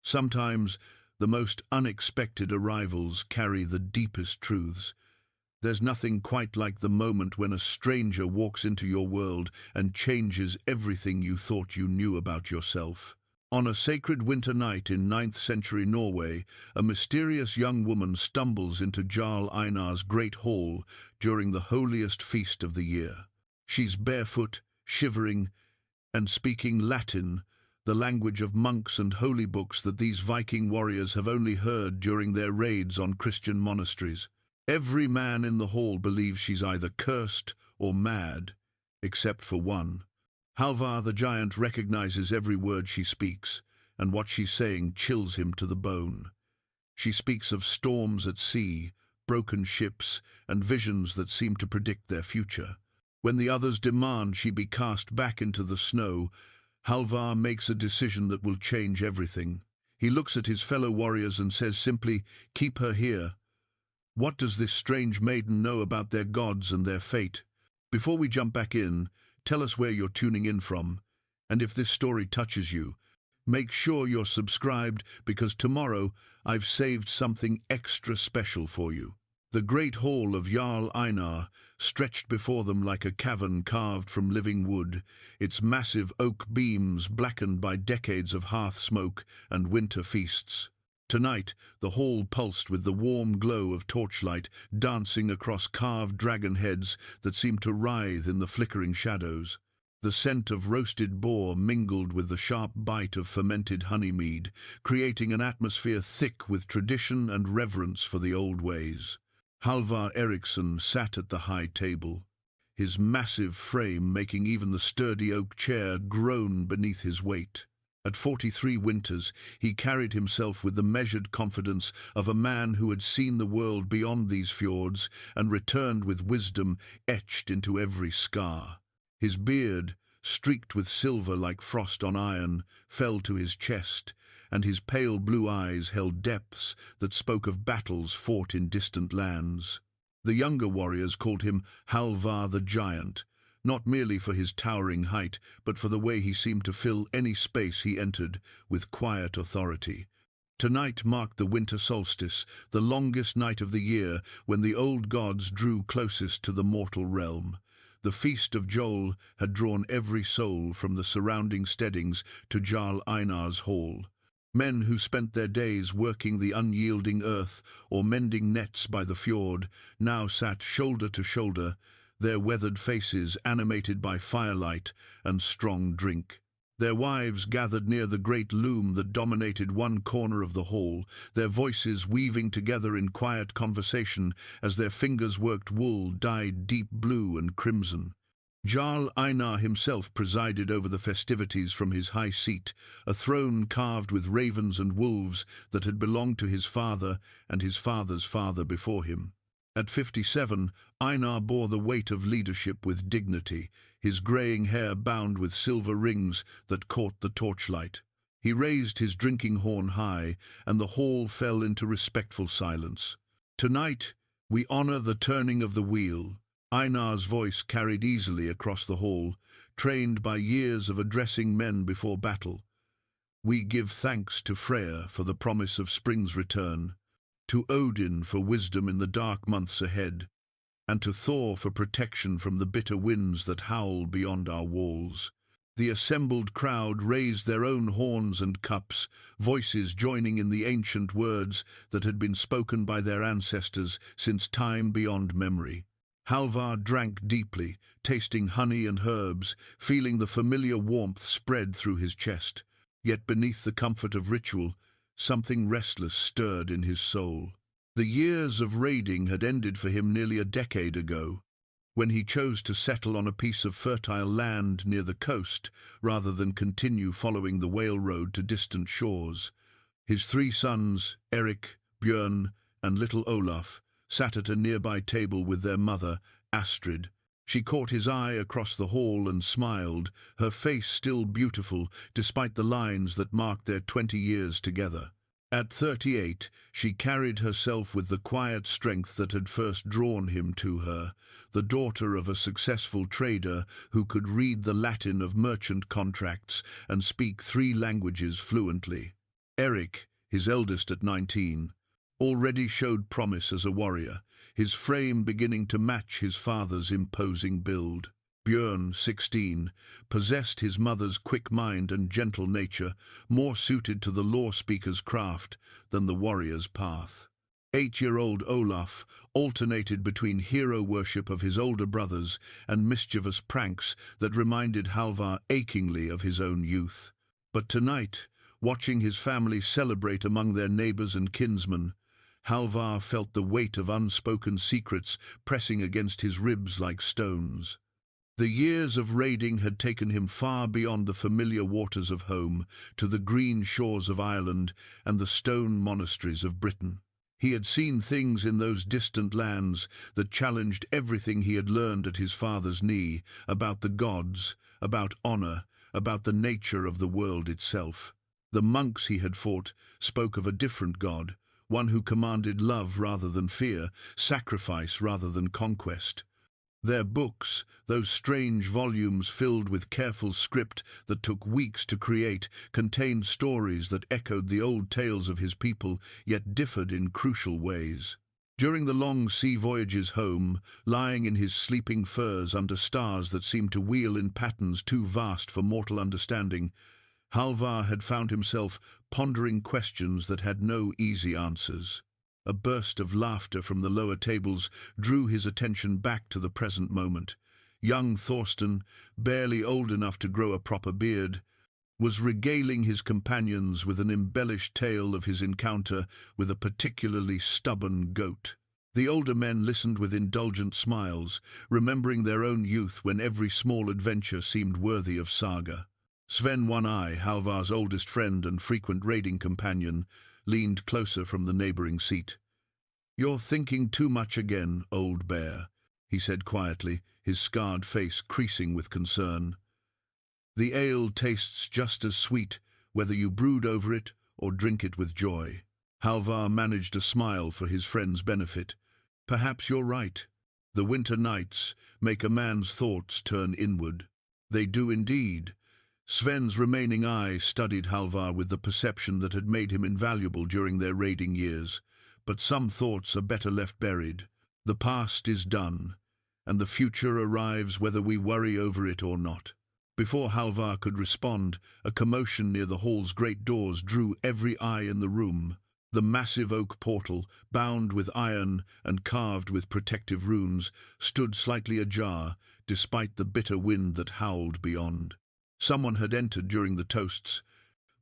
Sometimes the most unexpected arrivals carry the deepest truths. There's nothing quite like the moment when a stranger walks into your world and changes everything you thought you knew about yourself. On a sacred winter night in 9th century Norway, a mysterious young woman stumbles into Jarl Einar's great hall during the holiest feast of the year. She's barefoot, shivering, and speaking Latin, the language of monks and holy books that these Viking warriors have only heard during their raids on Christian monasteries. Every man in the hall believes she's either cursed or mad, except for one. Halvar the Giant recognizes every word she speaks, and what she's saying chills him to the bone. She speaks of storms at sea, broken ships, and visions that seem to predict their future. When the others demand she be cast back into the snow, Halvar makes a decision that will change everything. He looks at his fellow warriors and says simply, "Keep her here." What does this strange maiden know about their gods and their fate? Before we jump back in, tell us where you're tuning in from, and if this story touches you, make sure you're subscribed because tomorrow I've saved something extra special for you. The great hall of Jarl Einar stretched before them like a cavern carved from living wood, its massive oak beams blackened by decades of hearth smoke and winter feasts. Tonight, the hall pulsed with the warm glow of torchlight dancing across carved dragon heads that seemed to writhe in the flickering shadows. The scent of roasted boar mingled with the sharp bite of fermented honeymead, creating an atmosphere thick with tradition and reverence for the old ways. Halvar Eriksson sat at the high table, his massive frame making even the sturdy oak chair groan beneath his weight. At 43 winters, he carried himself with the measured confidence of a man who had seen the world beyond these fjords and returned with wisdom etched into every scar. His beard, streaked with silver like frost on iron, fell to his chest, and his pale blue eyes held depths that spoke of battles fought in distant lands. The younger warriors called him Halvar the Giant, not merely for his towering height, but for the way he seemed to fill any space he entered with quiet authority. Tonight marked the winter solstice, the longest night of the year, when the old gods drew closest to the mortal realm. The feast of Jol had drawn every soul from the surrounding steadings to Jarl Einar's hall. Men who spent their days working the unyielding earth or mending nets by the fjord now sat shoulder to shoulder, their weathered faces animated by firelight and strong drink. Their wives gathered near the great loom that dominated one corner of the hall, their voices weaving together in quiet conversation as their fingers worked wool dyed deep blue and crimson. Jarl Einar himself presided over the festivities from his high seat, a throne carved with ravens and wolves that had belonged to his father and his father's father before him. At 57, Einar bore the weight of leadership with dignity, his greying hair bound with silver rings that caught the torchlight. He raised his drinking horn high, and the hall fell into respectful silence. "Tonight, we honor the turning of the wheel." Einar's voice carried easily across the hall, trained by years of addressing men before battle. "We give thanks to Freya for the promise of spring's return, to Odin for wisdom in the dark months ahead, and to Thor for protection from the bitter winds that howl beyond our walls." The assembled crowd raised their own horns and cups, voices joining in the ancient words that had been spoken by their ancestors since time beyond memory. Halvar drank deeply, tasting honey and herbs, feeling the familiar warmth spread through his chest. Yet beneath the comfort of ritual, something restless stirred in his soul. The years of raiding had ended for him nearly a decade ago, when he chose to settle on a piece of fertile land near the coast, rather than continue following the whale road to distant shores. His 3 sons, Eric, Björn, and little Olaf, sat at a nearby table with their mother, Astrid. She caught his eye across the hall and smiled, her face still beautiful despite the lines that marked their 20 years together. At 38, she carried herself with the quiet strength that had first drawn him to her, the daughter of a successful trader who could read the Latin of merchant contracts and speak 3 languages fluently. Eric, his eldest at 19, already showed promise as a warrior, his frame beginning to match his father's imposing build. Björn, 16, possessed his mother's quick mind and gentle nature, more suited to the law-speaker's craft than the warrior's path. 8-year-old Olaf alternated between hero worship of his older brothers and mischievous pranks that reminded Halvar achingly of his own youth. But tonight, watching his family celebrate among their neighbors and kinsmen, Halvar felt the weight of unspoken secrets pressing against his ribs like stones. The years of raiding had taken him far beyond the familiar waters of home, to the green shores of Ireland and the stone monasteries of Britain. He had seen things in those distant lands that challenged everything he had learned at his father's knee, about the gods, about honor, about the nature of the world itself. The monks he had fought spoke of a different god, one who commanded love rather than fear, sacrifice rather than conquest. Their books, those strange volumes filled with careful script that took weeks to create, contained stories that echoed the old tales of his people, yet differed in crucial ways. During the long sea voyages home, lying in his sleeping furs under stars that seemed to wheel in patterns too vast for mortal understanding, Halvar had found himself pondering questions that had no easy answers. A burst of laughter from the lower tables drew his attention back to the present moment. Young Thorsten, barely old enough to grow a proper beard, was regaling his companions with an embellished tale of his encounter with a particularly stubborn goat. The older men listened with indulgent smiles, remembering their own youth when every small adventure seemed worthy of saga. Sven One-Eye, Halvar's oldest friend and frequent raiding companion, leaned closer from the neighboring seat. "You're thinking too much again, old bear," he said quietly, his scarred face creasing with concern. "The ale tastes just as sweet, whether you brood over it or drink it with joy." Halvar managed a smile for his friend's benefit. "Perhaps you're right. The winter nights make a man's thoughts turn inward." "They do indeed." Sven's remaining eye studied Halvar with the perception that had made him invaluable during their raiding years. "But some thoughts are better left buried. The past is done, and the future arrives whether we worry over it or not." Before Halvar could respond, a commotion near the hall's great doors drew every eye in the room. The massive oak portal, bound with iron and carved with protective runes, stood slightly ajar, despite the bitter wind that howled beyond. Someone had entered during the toasts,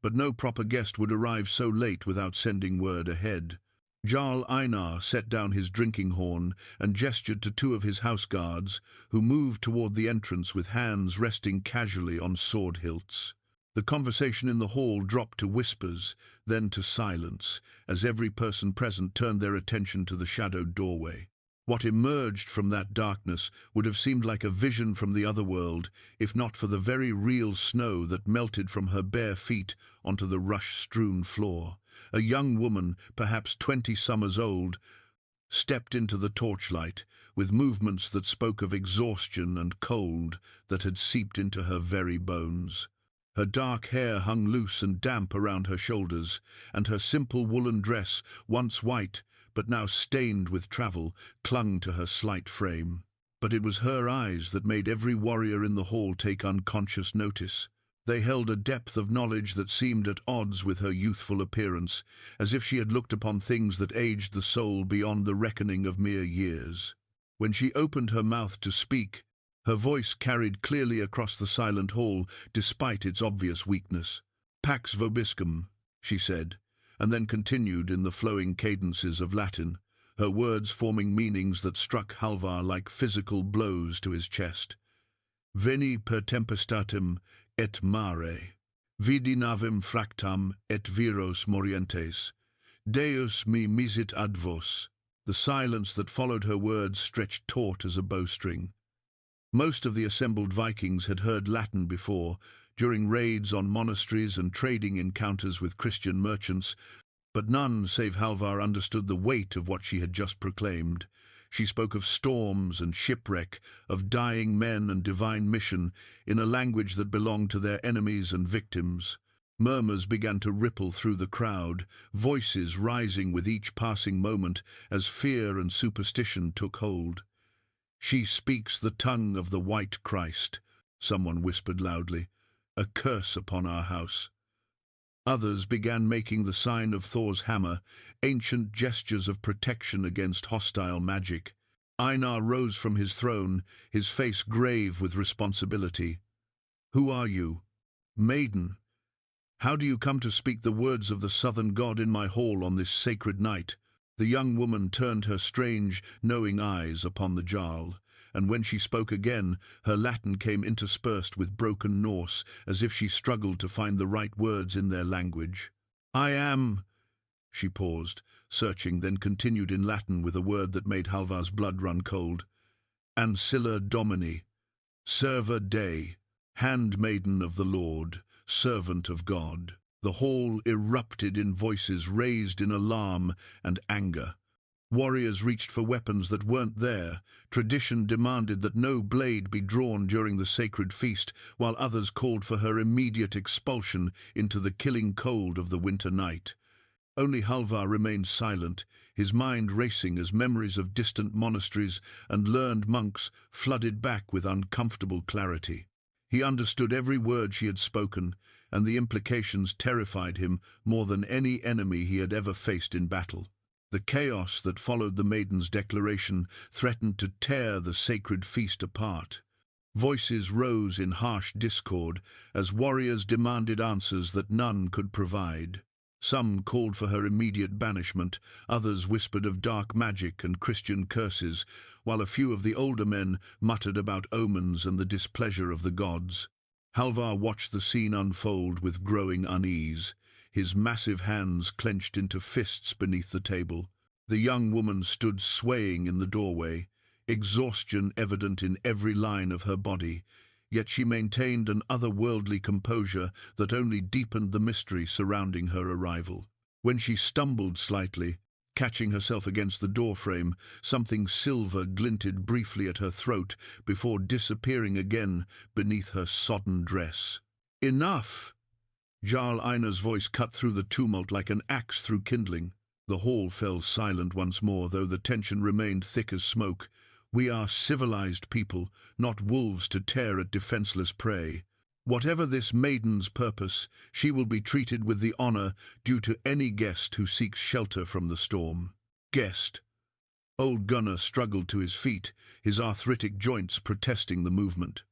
but no proper guest would arrive so late without sending word ahead. Jarl Einar set down his drinking horn and gestured to two of his house guards, who moved toward the entrance with hands resting casually on sword hilts. The conversation in the hall dropped to whispers, then to silence, as every person present turned their attention to the shadowed doorway. What emerged from that darkness would have seemed like a vision from the other world, if not for the very real snow that melted from her bare feet onto the rush-strewn floor. A young woman, perhaps 20 summers old, stepped into the torchlight, with movements that spoke of exhaustion and cold that had seeped into her very bones. Her dark hair hung loose and damp around her shoulders, and her simple woolen dress, once white, but now stained with travel, clung to her slight frame. But it was her eyes that made every warrior in the hall take unconscious notice. They held a depth of knowledge that seemed at odds with her youthful appearance, as if she had looked upon things that aged the soul beyond the reckoning of mere years. When she opened her mouth to speak, her voice carried clearly across the silent hall, despite its obvious weakness. "Pax vobiscum," she said, and then continued in the flowing cadences of Latin, her words forming meanings that struck Halvar like physical blows to his chest. "Veni per tempestatem et mare, vidi navem fractam et viros morientes, Deus me misit ad vos." The silence that followed her words stretched taut as a bowstring. Most of the assembled Vikings had heard Latin before, during raids on monasteries and trading encounters with Christian merchants, but none save Halvar understood the weight of what she had just proclaimed. She spoke of storms and shipwreck, of dying men and divine mission, in a language that belonged to their enemies and victims. Murmurs began to ripple through the crowd, voices rising with each passing moment as fear and superstition took hold. "She speaks the tongue of the White Christ," someone whispered loudly. "A curse upon our house." Others began making the sign of Thor's hammer, ancient gestures of protection against hostile magic. Einar rose from his throne, his face grave with responsibility. "Who are you?" "Maiden. How do you come to speak the words of the southern god in my hall on this sacred night?" The young woman turned her strange, knowing eyes upon the Jarl, and when she spoke again, her Latin came interspersed with broken Norse, as if she struggled to find the right words in their language. "I am—" She paused, searching, then continued in Latin with a word that made Halvar's blood run cold. "Ancilla Domini, serva Dei, handmaiden of the Lord, servant of God." The hall erupted in voices raised in alarm and anger. Warriors reached for weapons that weren't there. Tradition demanded that no blade be drawn during the sacred feast, while others called for her immediate expulsion into the killing cold of the winter night. Only Halvar remained silent, his mind racing as memories of distant monasteries and learned monks flooded back with uncomfortable clarity. He understood every word she had spoken, and the implications terrified him more than any enemy he had ever faced in battle. The chaos that followed the maiden's declaration threatened to tear the sacred feast apart. Voices rose in harsh discord as warriors demanded answers that none could provide. Some called for her immediate banishment, others whispered of dark magic and Christian curses, while a few of the older men muttered about omens and the displeasure of the gods. Halvar watched the scene unfold with growing unease, his massive hands clenched into fists beneath the table. The young woman stood swaying in the doorway, exhaustion evident in every line of her body, yet she maintained an otherworldly composure that only deepened the mystery surrounding her arrival. When she stumbled slightly, catching herself against the doorframe, something silver glinted briefly at her throat before disappearing again beneath her sodden dress. "Enough!" Jarl Einar's voice cut through the tumult like an axe through kindling. The hall fell silent once more, though the tension remained thick as smoke. "We are civilized people, not wolves to tear at defenseless prey. Whatever this maiden's purpose, she will be treated with the honor due to any guest who seeks shelter from the storm." "Guest?" Old Gunnar struggled to his feet, his arthritic joints protesting the movement.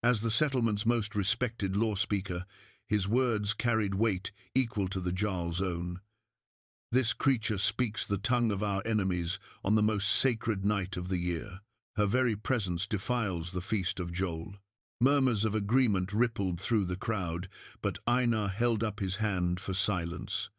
As the settlement's most respected law speaker, his words carried weight equal to the Jarl's own. "This creature speaks the tongue of our enemies on the most sacred night of the year. Her very presence defiles the feast of Jol." Murmurs of agreement rippled through the crowd, but Einar held up his hand for silence.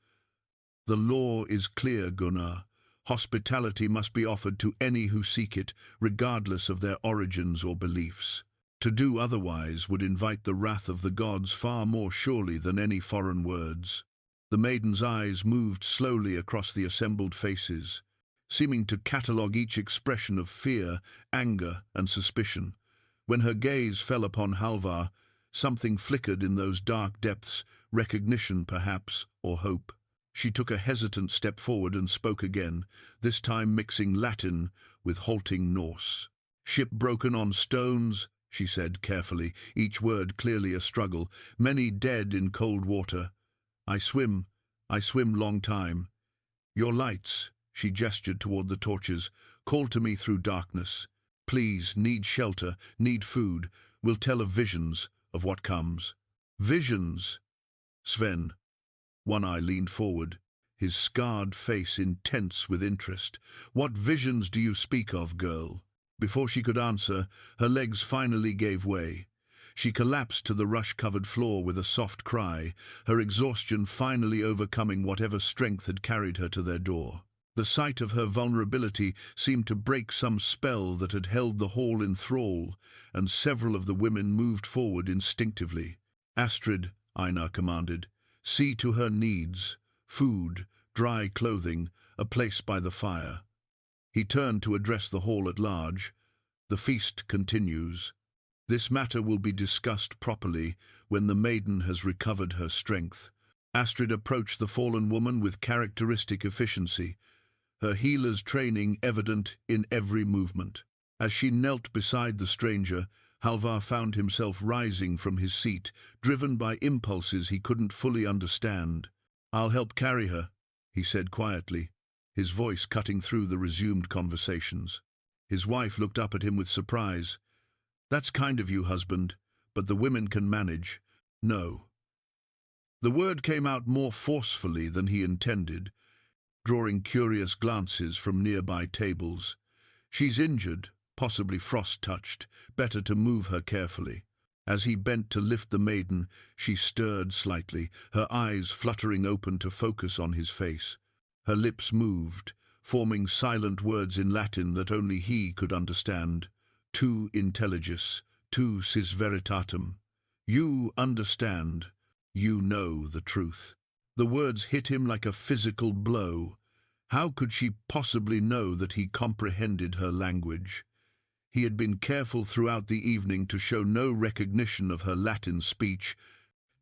"The law is clear, Gunnar. Hospitality must be offered to any who seek it, regardless of their origins or beliefs. To do otherwise would invite the wrath of the gods far more surely than any foreign words." The maiden's eyes moved slowly across the assembled faces, seeming to catalogue each expression of fear, anger, and suspicion. When her gaze fell upon Halvar, something flickered in those dark depths, recognition perhaps, or hope. She took a hesitant step forward and spoke again, this time mixing Latin with halting Norse. "Ship broken on stones," she said carefully, each word clearly a struggle. "Many dead in cold water. I swim long time. Your lights," she gestured toward the torches, "call to me through darkness. Please, need shelter, need food. We'll tell of visions, of what comes." "Visions?" Sven. One eye leaned forward, his scarred face intense with interest. "What visions do you speak of, girl?" Before she could answer, her legs finally gave way. She collapsed to the rush-covered floor with a soft cry, her exhaustion finally overcoming whatever strength had carried her to their door. The sight of her vulnerability seemed to break some spell that had held the hall in thrall, and several of the women moved forward instinctively. "Astrid," Einar commanded, "see to her needs, food, dry clothing, a place by the fire." He turned to address the hall at large. "The feast continues." This matter will be discussed properly when the maiden has recovered her strength. Astrid approached the fallen woman with characteristic efficiency, her healer's training evident in every movement. As she knelt beside the stranger, Halvar found himself rising from his seat, driven by impulses he couldn't fully understand. "I'll help carry her," he said quietly, his voice cutting through the resumed conversations. His wife looked up at him with surprise. "That's kind of you, husband, but the women can manage." "No." The word came out more forcefully than he intended, drawing curious glances from nearby tables. "She's injured, possibly frost-touched. Better to move her carefully." As he bent to lift the maiden, she stirred slightly, her eyes fluttering open to focus on his face. Her lips moved, forming silent words in Latin that only he could understand. "Tu intelligis, tu sis veritatem." You understand. You know the truth. The words hit him like a physical blow. How could she possibly know that he comprehended her language? He had been careful throughout the evening to show no recognition of her Latin speech,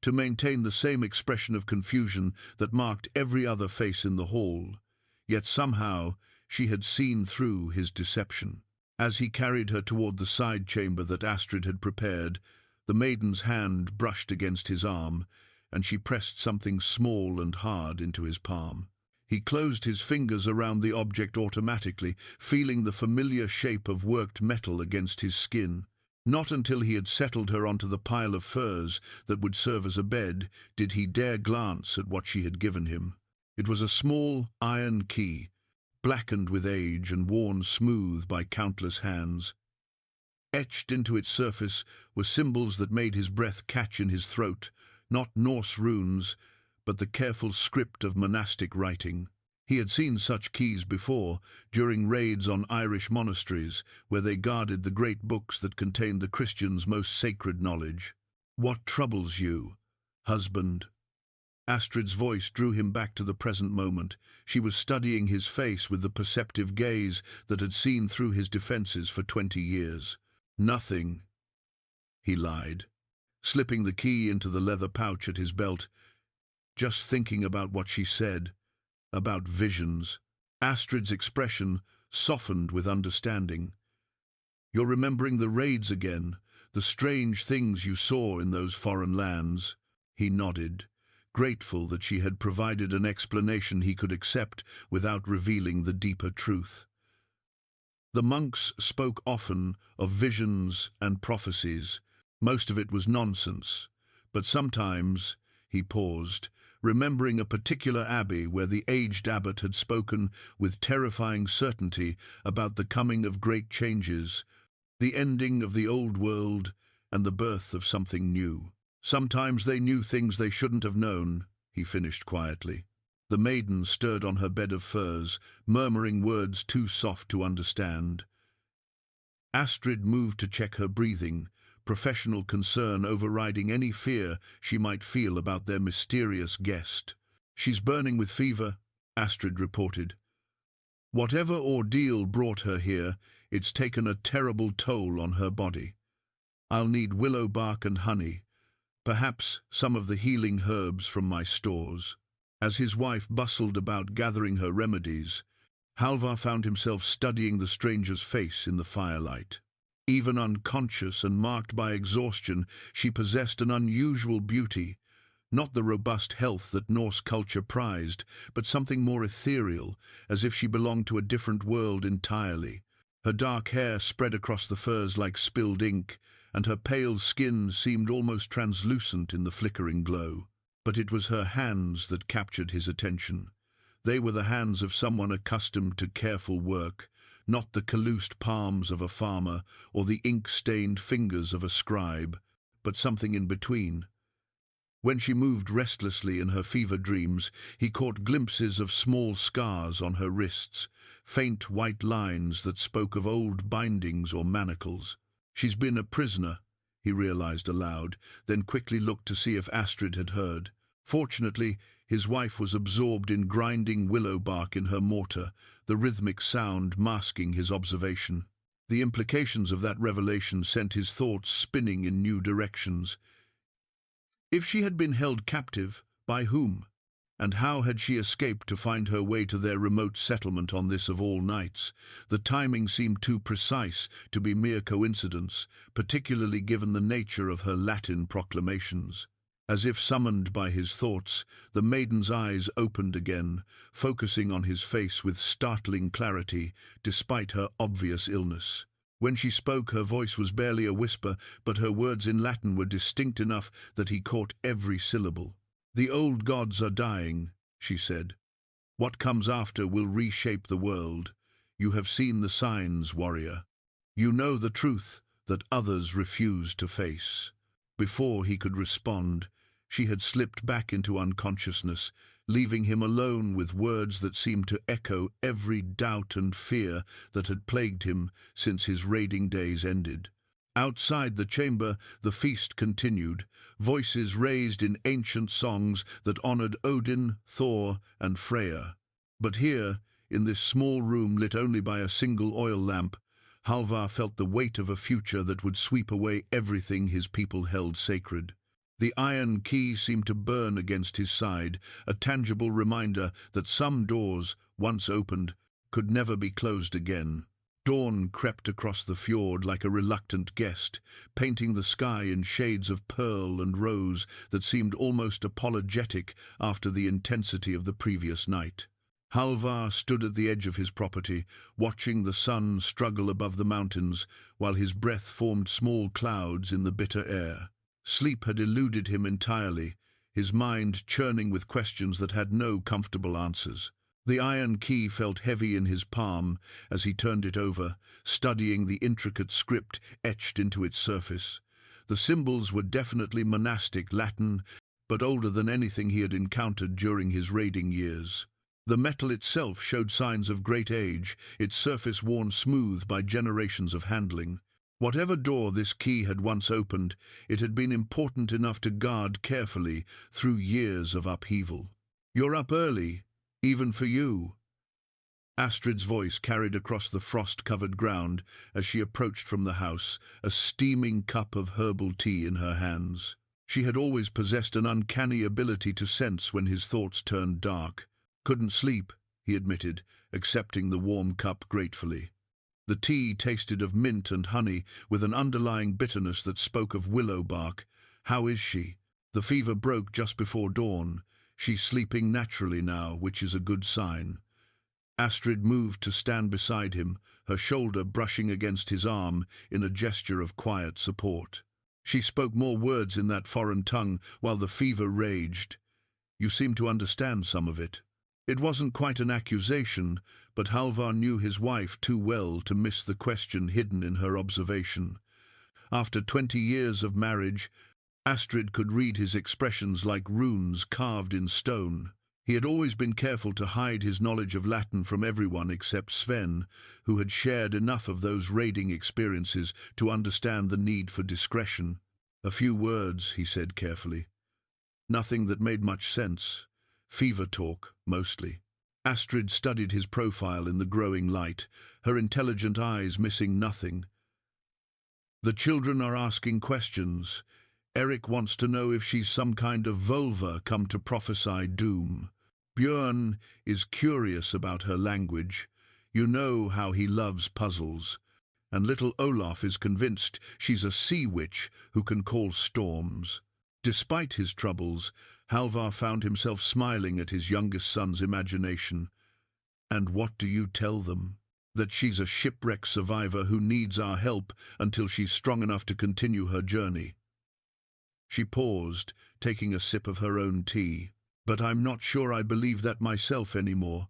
to maintain the same expression of confusion that marked every other face in the hall. Yet somehow she had seen through his deception. As he carried her toward the side chamber that Astrid had prepared, the maiden's hand brushed against his arm, and she pressed something small and hard into his palm. He closed his fingers around the object automatically, feeling the familiar shape of worked metal against his skin. Not until he had settled her onto the pile of furs that would serve as a bed did he dare glance at what she had given him. It was a small iron key, blackened with age and worn smooth by countless hands. Etched into its surface were symbols that made his breath catch in his throat, not Norse runes, but the careful script of monastic writing. He had seen such keys before, during raids on Irish monasteries, where they guarded the great books that contained the Christians' most sacred knowledge. "What troubles you, husband?" Astrid's voice drew him back to the present moment. She was studying his face with the perceptive gaze that had seen through his defenses for 20 years. "Nothing," he lied, slipping the key into the leather pouch at his belt. "Just thinking about what she said, about visions." Astrid's expression softened with understanding. "You're remembering the raids again, the strange things you saw in those foreign lands." He nodded, grateful that she had provided an explanation he could accept without revealing the deeper truth. The monks spoke often of visions and prophecies. Most of it was nonsense, but sometimes, he paused, remembering a particular abbey where the aged abbot had spoken with terrifying certainty about the coming of great changes, the ending of the old world and the birth of something new. Sometimes they knew things they shouldn't have known, he finished quietly. The maiden stirred on her bed of furs, murmuring words too soft to understand. Astrid moved to check her breathing, professional concern overriding any fear she might feel about their mysterious guest. "She's burning with fever," Astrid reported. "Whatever ordeal brought her here, it's taken a terrible toll on her body. I'll need willow bark and honey, perhaps some of the healing herbs from my stores." As his wife bustled about gathering her remedies, Halvar found himself studying the stranger's face in the firelight. Even unconscious and marked by exhaustion, she possessed an unusual beauty, not the robust health that Norse culture prized, but something more ethereal, as if she belonged to a different world entirely. Her dark hair spread across the furs like spilled ink, and her pale skin seemed almost translucent in the flickering glow. But it was her hands that captured his attention. They were the hands of someone accustomed to careful work, not the calloused palms of a farmer or the ink-stained fingers of a scribe, but something in between. When she moved restlessly in her fever dreams, he caught glimpses of small scars on her wrists, faint white lines that spoke of old bindings or manacles. "She's been a prisoner," he realized aloud, then quickly looked to see if Astrid had heard. Fortunately, his wife was absorbed in grinding willow bark in her mortar, the rhythmic sound masking his observation. The implications of that revelation sent his thoughts spinning in new directions. If she had been held captive, by whom? And how had she escaped to find her way to their remote settlement on this of all nights? The timing seemed too precise to be mere coincidence, particularly given the nature of her Latin proclamations. As if summoned by his thoughts, the maiden's eyes opened again, focusing on his face with startling clarity, despite her obvious illness. When she spoke, her voice was barely a whisper, but her words in Latin were distinct enough that he caught every syllable. "The old gods are dying," she said. "What comes after will reshape the world. You have seen the signs, warrior. You know the truth that others refuse to face." Before he could respond, she had slipped back into unconsciousness, leaving him alone with words that seemed to echo every doubt and fear that had plagued him since his raiding days ended. Outside the chamber, the feast continued, voices raised in ancient songs that honored Odin, Thor, and Freya. But here, in this small room lit only by a single oil lamp, Halvar felt the weight of a future that would sweep away everything his people held sacred. The iron key seemed to burn against his side, a tangible reminder that some doors, once opened, could never be closed again. Dawn crept across the fjord like a reluctant guest, painting the sky in shades of pearl and rose that seemed almost apologetic after the intensity of the previous night. Halvar stood at the edge of his property, watching the sun struggle above the mountains, while his breath formed small clouds in the bitter air. Sleep had eluded him entirely, his mind churning with questions that had no comfortable answers. The iron key felt heavy in his palm as he turned it over, studying the intricate script etched into its surface. The symbols were definitely monastic Latin, but older than anything he had encountered during his raiding years. The metal itself showed signs of great age, its surface worn smooth by generations of handling. Whatever door this key had once opened, it had been important enough to guard carefully through years of upheaval. "You're up early, even for you." Astrid's voice carried across the frost-covered ground as she approached from the house, a steaming cup of herbal tea in her hands. She had always possessed an uncanny ability to sense when his thoughts turned dark. "Couldn't sleep," he admitted, accepting the warm cup gratefully. The tea tasted of mint and honey, with an underlying bitterness that spoke of willow bark. "How is she?" "The fever broke just before dawn. She's sleeping naturally now, which is a good sign." Astrid moved to stand beside him, her shoulder brushing against his arm in a gesture of quiet support. She spoke more words in that foreign tongue while the fever raged. "You seem to understand some of it." It wasn't quite an accusation, but Halvar knew his wife too well to miss the question hidden in her observation. After 20 years of marriage, Astrid could read his expressions like runes carved in stone. He had always been careful to hide his knowledge of Latin from everyone except Sven, who had shared enough of those raiding experiences to understand the need for discretion. "A few words," he said carefully. "Nothing that made much sense. Fever talk, mostly." Astrid studied his profile in the growing light, her intelligent eyes missing nothing. "The children are asking questions. Eric wants to know if she's some kind of vulva come to prophesy doom. Björn is curious about her language. You know how he loves puzzles. And little Olaf is convinced she's a sea witch who can call storms." Despite his troubles, Halvar found himself smiling at his youngest son's imagination. "And what do you tell them? That she's a shipwreck survivor who needs our help until she's strong enough to continue her journey." She paused, taking a sip of her own tea. "But I'm not sure I believe that myself anymore.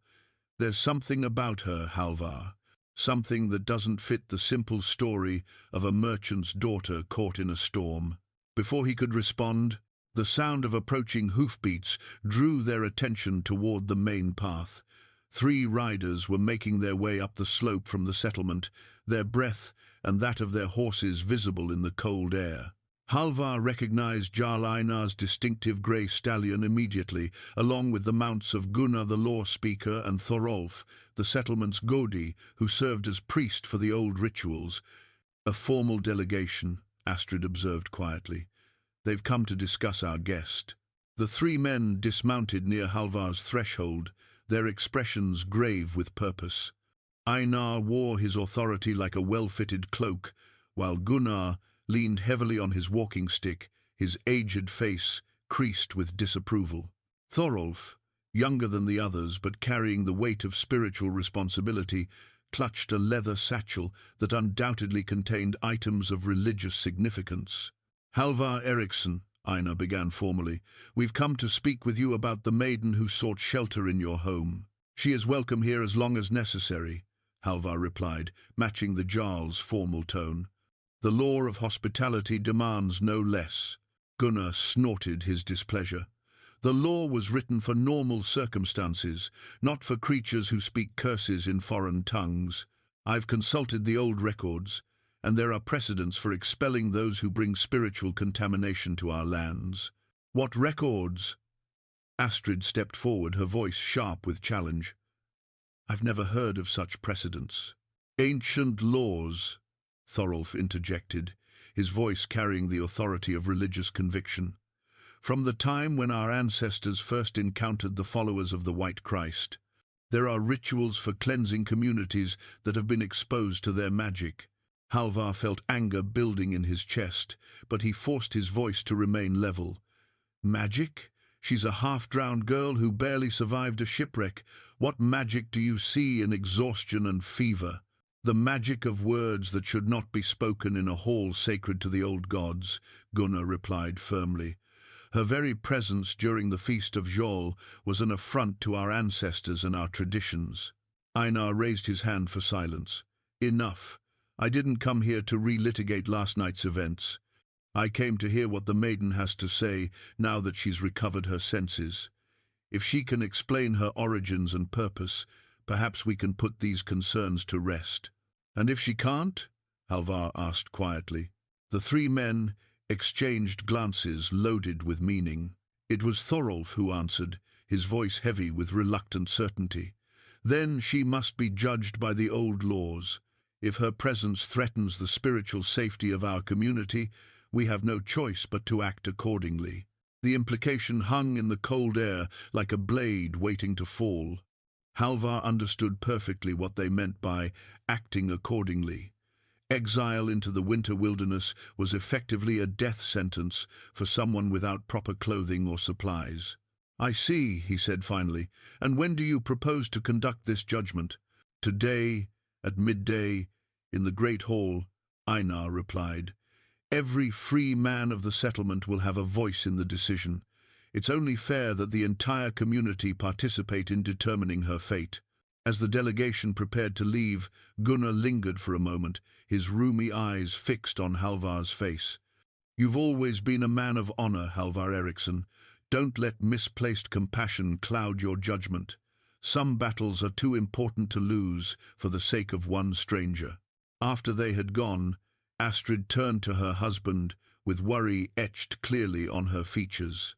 There's something about her, Halvar. Something that doesn't fit the simple story of a merchant's daughter caught in a storm." Before he could respond, the sound of approaching hoofbeats drew their attention toward the main path. 3 riders were making their way up the slope from the settlement, their breath and that of their horses visible in the cold air. Halvar recognized Jarl Einar's distinctive grey stallion immediately, along with the mounts of Gunnar the law speaker and Thorolf, the settlement's Godi, who served as priest for the old rituals. A formal delegation, Astrid observed quietly. They've come to discuss our guest. The three men dismounted near Halvar's threshold, their expressions grave with purpose. Einar wore his authority like a well-fitted cloak, while Gunnar leaned heavily on his walking stick, his aged face creased with disapproval. Thorolf, younger than the others but carrying the weight of spiritual responsibility, clutched a leather satchel that undoubtedly contained items of religious significance. Halvar Eriksson, Einar began formally, we've come to speak with you about the maiden who sought shelter in your home. She is welcome here as long as necessary, Halvar replied, matching the Jarl's formal tone. The law of hospitality demands no less. Gunnar snorted his displeasure. The law was written for normal circumstances, not for creatures who speak curses in foreign tongues. I've consulted the old records, and there are precedents for expelling those who bring spiritual contamination to our lands. What records? Astrid stepped forward, her voice sharp with challenge. I've never heard of such precedents. Ancient laws, Thorolf interjected, his voice carrying the authority of religious conviction. From the time when our ancestors first encountered the followers of the White Christ, there are rituals for cleansing communities that have been exposed to their magic. Halvar felt anger building in his chest, but he forced his voice to remain level. Magic? She's a half-drowned girl who barely survived a shipwreck. What magic do you see in exhaustion and fever? The magic of words that should not be spoken in a hall sacred to the old gods, Gunnar replied firmly. Her very presence during the feast of Jarl was an affront to our ancestors and our traditions. Einar raised his hand for silence. Enough. I didn't come here to relitigate last night's events. I came to hear what the maiden has to say now that she's recovered her senses. If she can explain her origins and purpose, perhaps we can put these concerns to rest. And if she can't? Halvar asked quietly. The three men exchanged glances loaded with meaning. It was Thorolf who answered, his voice heavy with reluctant certainty. Then she must be judged by the old laws. If her presence threatens the spiritual safety of our community, we have no choice but to act accordingly. The implication hung in the cold air like a blade waiting to fall. Halvar understood perfectly what they meant by acting accordingly. Exile into the winter wilderness was effectively a death sentence for someone without proper clothing or supplies. I see, he said finally. And when do you propose to conduct this judgment? Today, at midday, in the great hall, Einar replied. Every free man of the settlement will have a voice in the decision. It's only fair that the entire community participate in determining her fate. As the delegation prepared to leave, Gunnar lingered for a moment, his rheumy eyes fixed on Halvar's face. You've always been a man of honor, Halvar Eriksson. Don't let misplaced compassion cloud your judgment. Some battles are too important to lose for the sake of one stranger. After they had gone, Astrid turned to her husband, with worry etched clearly on her features.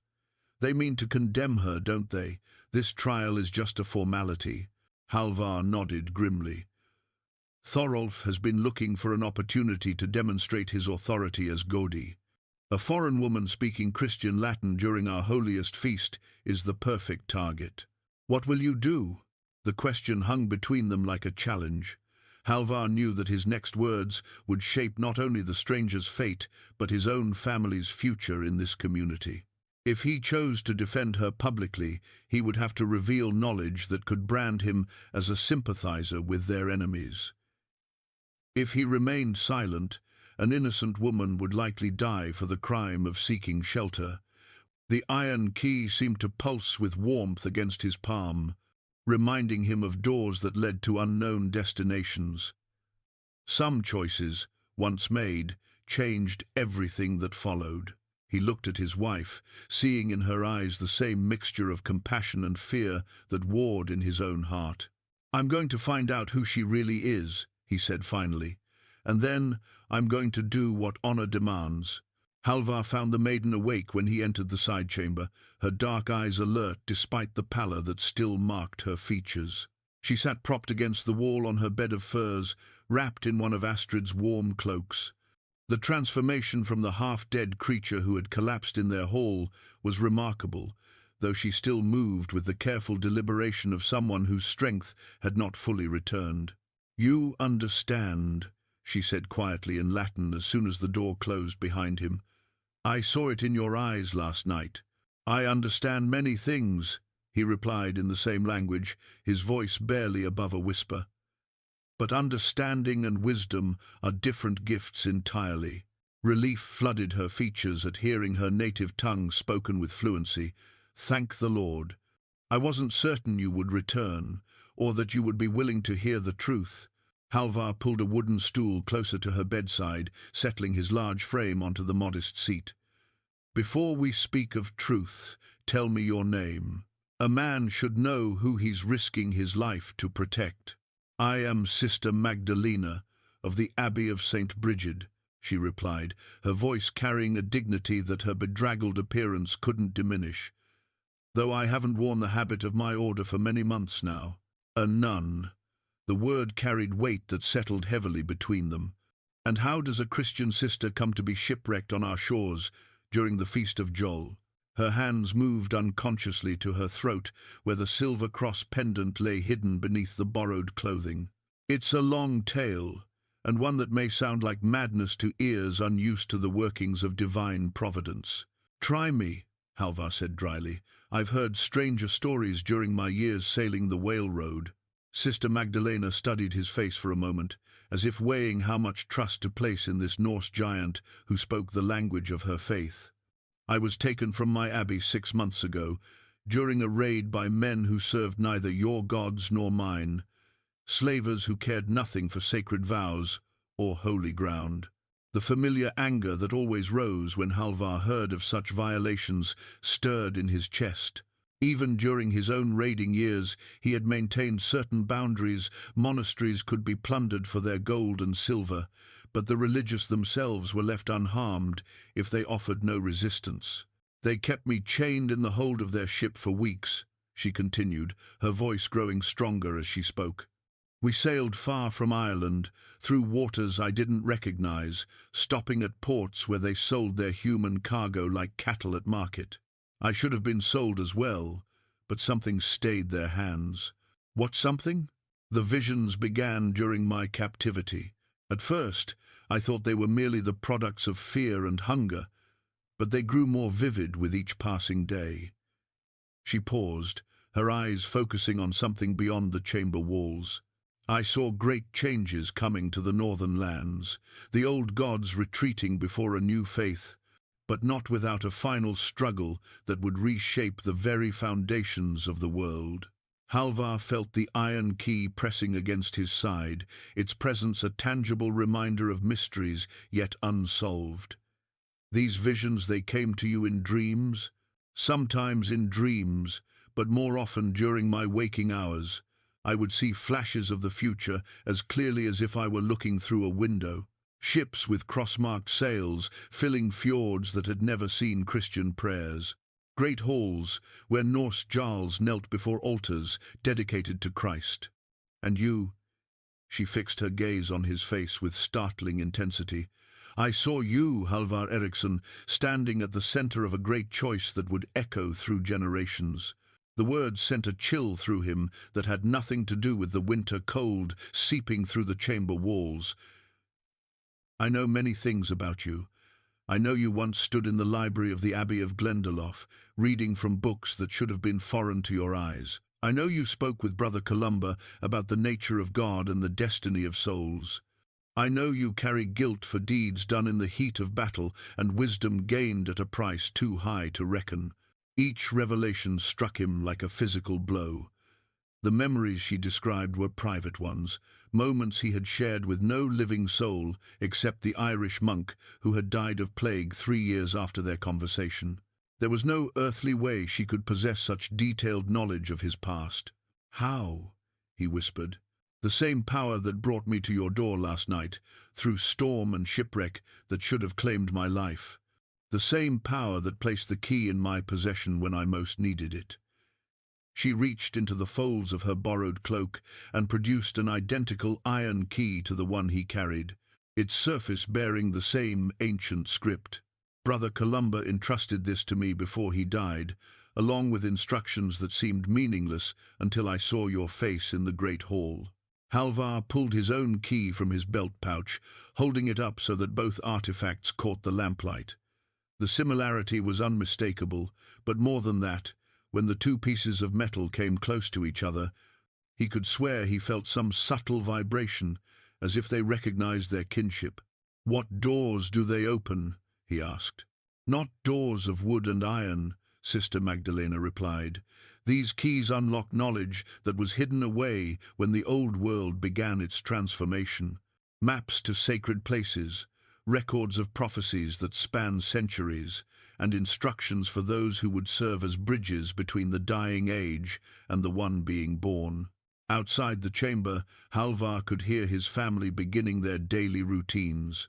They mean to condemn her, don't they? This trial is just a formality. Halvar nodded grimly. Thorolf has been looking for an opportunity to demonstrate his authority as Godi. A foreign woman speaking Christian Latin during our holiest feast is the perfect target. What will you do? The question hung between them like a challenge. Halvar knew that his next words would shape not only the stranger's fate, but his own family's future in this community. If he chose to defend her publicly, he would have to reveal knowledge that could brand him as a sympathizer with their enemies. If he remained silent, an innocent woman would likely die for the crime of seeking shelter. The iron key seemed to pulse with warmth against his palm, reminding him of doors that led to unknown destinations. Some choices, once made, changed everything that followed. He looked at his wife, seeing in her eyes the same mixture of compassion and fear that warred in his own heart. I'm going to find out who she really is, he said finally, and then I'm going to do what honor demands. Halvar found the maiden awake when he entered the side chamber, her dark eyes alert despite the pallor that still marked her features. She sat propped against the wall on her bed of furs, wrapped in one of Astrid's warm cloaks. The transformation from the half-dead creature who had collapsed in their hall was remarkable, though she still moved with the careful deliberation of someone whose strength had not fully returned. "You understand," she said quietly in Latin as soon as the door closed behind him. "I saw it in your eyes last night." "I understand many things," he replied in the same language, his voice barely above a whisper. "But understanding and wisdom are different gifts entirely." Relief flooded her features at hearing her native tongue spoken with fluency. "Thank the Lord. I wasn't certain you would return, or that you would be willing to hear the truth." Halvar pulled a wooden stool closer to her bedside, settling his large frame onto the modest seat. "Before we speak of truth, tell me your name. A man should know who he's risking his life to protect." "I am Sister Magdalena, of the Abbey of St. Brigid," she replied, her voice carrying a dignity that her bedraggled appearance couldn't diminish. "Though I haven't worn the habit of my order for many months now." "A nun." The word carried weight that settled heavily between them. "And how does a Christian sister come to be shipwrecked on our shores during the Feast of Jol?" Her hands moved unconsciously to her throat, where the silver cross pendant lay hidden beneath the borrowed clothing. "It's a long tale, and one that may sound like madness to ears unused to the workings of divine providence." "Try me," Halvar said dryly. "I've heard stranger stories during my years sailing the whale road." Sister Magdalena studied his face for a moment, as if weighing how much trust to place in this Norse giant who spoke the language of her faith. "I was taken from my abbey 6 months ago, during a raid by men who served neither your gods nor mine, slavers who cared nothing for sacred vows or holy ground." The familiar anger that always rose when Halvar heard of such violations stirred in his chest. Even during his own raiding years, he had maintained certain boundaries. Monasteries could be plundered for their gold and silver, but the religious themselves were left unharmed if they offered no resistance. "They kept me chained in the hold of their ship for weeks," she continued, her voice growing stronger as she spoke. "We sailed far from Ireland, through waters I didn't recognize, stopping at ports where they sold their human cargo like cattle at market. I should have been sold as well, but something stayed their hands." "What something?" "The visions began during my captivity. At first, I thought they were merely the products of fear and hunger, but they grew more vivid with each passing day." She paused, her eyes focusing on something beyond the chamber walls. "I saw great changes coming to the northern lands, the old gods retreating before a new faith, but not without a final struggle that would reshape the very foundations of the world." Halvar felt the iron key pressing against his side, its presence a tangible reminder of mysteries yet unsolved. "These visions, they came to you in dreams?" "Sometimes in dreams, but more often during my waking hours. I would see flashes of the future as clearly as if I were looking through a window. Ships with cross-marked sails, filling fjords that had never seen Christian prayers. Great halls where Norse jarls knelt before altars dedicated to Christ. And you," she fixed her gaze on his face with startling intensity, "I saw you, Halvar Eriksson, standing at the center of a great choice that would echo through generations." The words sent a chill through him that had nothing to do with the winter cold seeping through the chamber walls. "I know many things about you. I know you once stood in the library of the Abbey of Glendalough, reading from books that should have been foreign to your eyes. I know you spoke with Brother Columba about the nature of God and the destiny of souls. I know you carry guilt for deeds done in the heat of battle and wisdom gained at a price too high to reckon." Each revelation struck him like a physical blow. The memories she described were private ones, moments he had shared with no living soul except the Irish monk who had died of plague 3 years after their conversation. There was no earthly way she could possess such detailed knowledge of his past. "How?" he whispered. "The same power that brought me to your door last night, through storm and shipwreck that should have claimed my life. The same power that placed the key in my possession when I most needed it. She reached into the folds of her borrowed cloak and produced an identical iron key to the one he carried, its surface bearing the same ancient script. Brother Columba entrusted this to me before he died, along with instructions that seemed meaningless until I saw your face in the great hall. Halvar pulled his own key from his belt pouch, holding it up so that both artifacts caught the lamplight. The similarity was unmistakable, but more than that, when the two pieces of metal came close to each other, he could swear he felt some subtle vibration, as if they recognized their kinship. "What doors do they open?" he asked. "Not doors of wood and iron," Sister Magdalena replied. "These keys unlock knowledge that was hidden away when the old world began its transformation. Maps to sacred places, records of prophecies that span centuries, and instructions for those who would serve as bridges between the dying age and the one being born." Outside the chamber, Halvar could hear his family beginning their daily routines.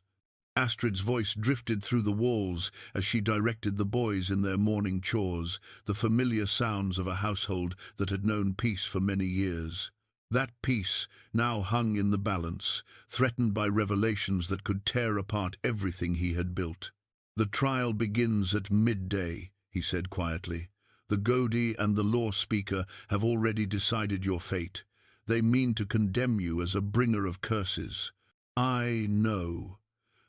Astrid's voice drifted through the walls as she directed the boys in their morning chores, the familiar sounds of a household that had known peace for many years. That peace now hung in the balance, threatened by revelations that could tear apart everything he had built. "The trial begins at midday," he said quietly. "The Godi and the law speaker have already decided your fate. They mean to condemn you as a bringer of curses. I know."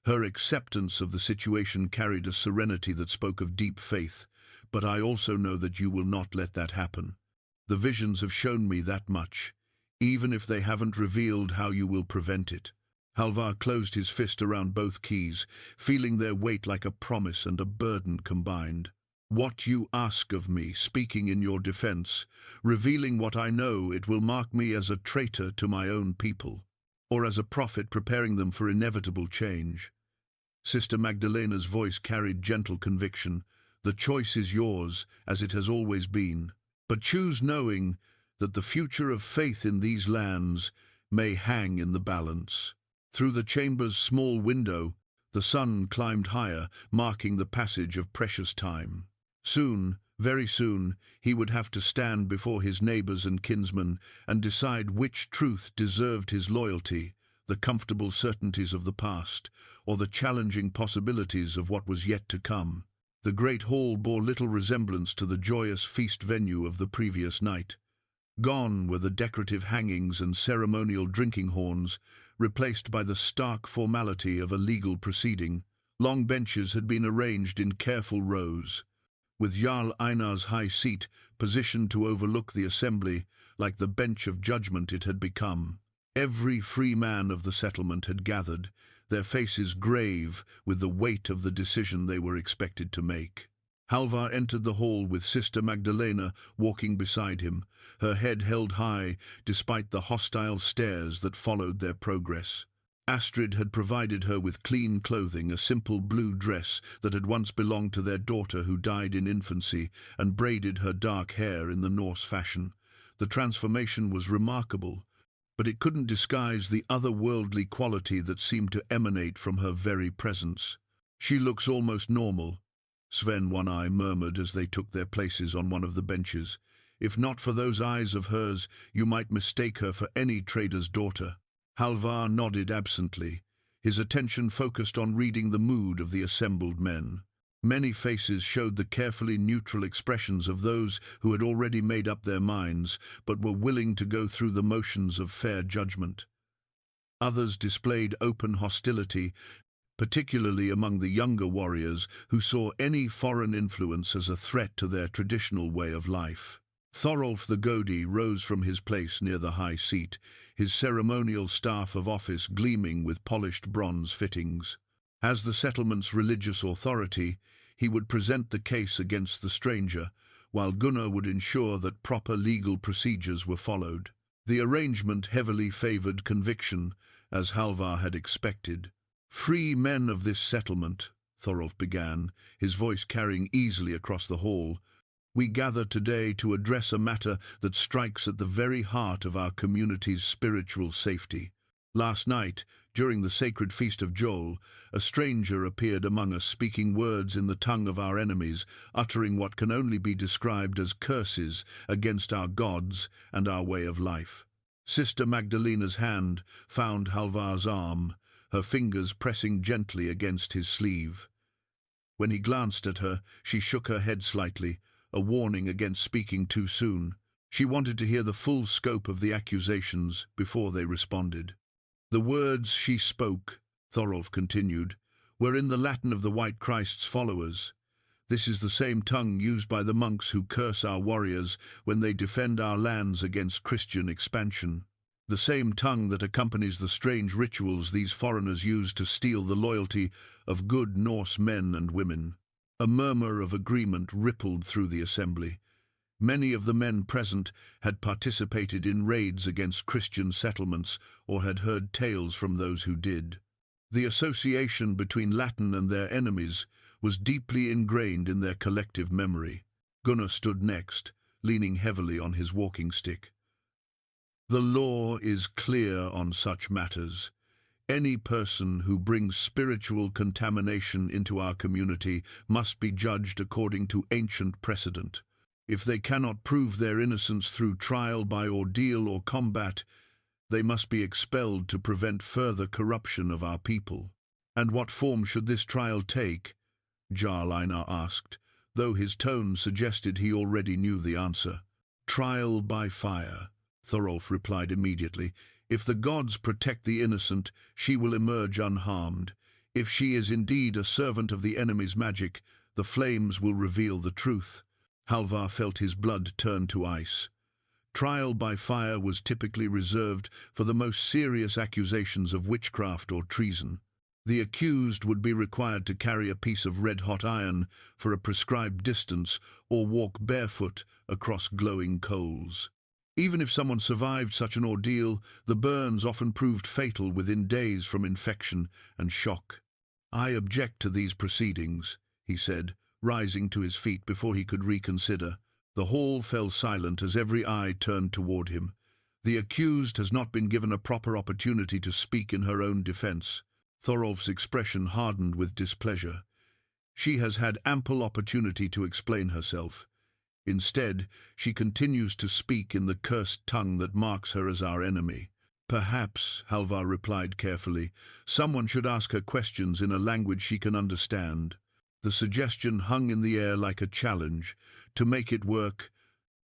Her acceptance of the situation carried a serenity that spoke of deep faith, "but I also know that you will not let that happen. The visions have shown me that much, even if they haven't revealed how you will prevent it." Halvar closed his fist around both keys, feeling their weight like a promise and a burden combined. "What you ask of me, speaking in your defense, revealing what I know, it will mark me as a traitor to my own people, or as a prophet preparing them for inevitable change." Sister Magdalena's voice carried gentle conviction. "The choice is yours, as it has always been. But choose knowing that the future of faith in these lands may hang in the balance." Through the chamber's small window, the sun climbed higher, marking the passage of precious time. Soon, very soon, he would have to stand before his neighbors and kinsmen and decide which truth deserved his loyalty, the comfortable certainties of the past, or the challenging possibilities of what was yet to come. The great hall bore little resemblance to the joyous feast venue of the previous night. Gone were the decorative hangings and ceremonial drinking horns, replaced by the stark formality of a legal proceeding. Long benches had been arranged in careful rows, with Jarl Einar's high seat positioned to overlook the assembly, like the bench of judgment it had become. Every free man of the settlement had gathered, their faces grave with the weight of the decision they were expected to make. Halvar entered the hall with Sister Magdalena walking beside him, her head held high despite the hostile stares that followed their progress. Astrid had provided her with clean clothing, a simple blue dress that had once belonged to their daughter who died in infancy, and braided her dark hair in the Norse fashion. The transformation was remarkable, but it couldn't disguise the otherworldly quality that seemed to emanate from her very presence. "She looks almost normal," Sven One Eye murmured as they took their places on one of the benches. "If not for those eyes of hers, you might mistake her for any trader's daughter." Halvar nodded absently, his attention focused on reading the mood of the assembled men. Many faces showed the carefully neutral expressions of those who had already made up their minds, but were willing to go through the motions of fair judgment. Others displayed open hostility, particularly among the younger warriors who saw any foreign influence as a threat to their traditional way of life. Thorolf the Godi rose from his place near the high seat, his ceremonial staff of office gleaming with polished bronze fittings. As the settlement's religious authority, he would present the case against the stranger, while Gunnar would ensure that proper legal procedures were followed. The arrangement heavily favored conviction, as Halvar had expected. "Free men of this settlement," Thorolf began, his voice carrying easily across the hall, "we gather today to address a matter that strikes at the very heart of our community's spiritual safety. Last night, during the sacred feast of Jol, a stranger appeared among us, speaking words in the tongue of our enemies, uttering what can only be described as curses against our gods and our way of life. Sister Magdalena's hand found Halvar's arm, her fingers pressing gently against his sleeve. When he glanced at her, she shook her head slightly, a warning against speaking too soon. She wanted to hear the full scope of the accusations before they responded. The words she spoke, Thorolf continued, were in the Latin of the White Christ's followers. This is the same tongue used by the monks who curse our warriors when they defend our lands against Christian expansion. The same tongue that accompanies the strange rituals these foreigners use to steal the loyalty of good Norse men and women. A murmur of agreement rippled through the assembly. Many of the men present had participated in raids against Christian settlements or had heard tales from those who did. The association between Latin and their enemies was deeply ingrained in their collective memory. Gunnar stood next, leaning heavily on his walking stick. The law is clear on such matters. Any person who brings spiritual contamination into our community must be judged according to ancient precedent. If they cannot prove their innocence through trial by ordeal or combat, they must be expelled to prevent further corruption of our people. And what form should this trial take? Jarl Einar asked, though his tone suggested he already knew the answer. Trial by fire, Thorolf replied immediately. If the gods protect the innocent, she will emerge unharmed. If she is indeed a servant of the enemy's magic, the flames will reveal the truth. Halvar felt his blood turn to ice. Trial by fire was typically reserved for the most serious accusations of witchcraft or treason. The accused would be required to carry a piece of red-hot iron for a prescribed distance or walk barefoot across glowing coals. Even if someone survived such an ordeal, the burns often proved fatal within days from infection and shock. I object to these proceedings, he said, rising to his feet before he could reconsider. The hall fell silent as every eye turned toward him. The accused has not been given a proper opportunity to speak in her own defense. Thorolf's expression hardened with displeasure. She has had ample opportunity to explain herself. Instead, she continues to speak in the cursed tongue that marks her as our enemy. Perhaps, Halvar replied carefully, someone should ask her questions in a language she can understand. The suggestion hung in the air like a challenge. To make it work,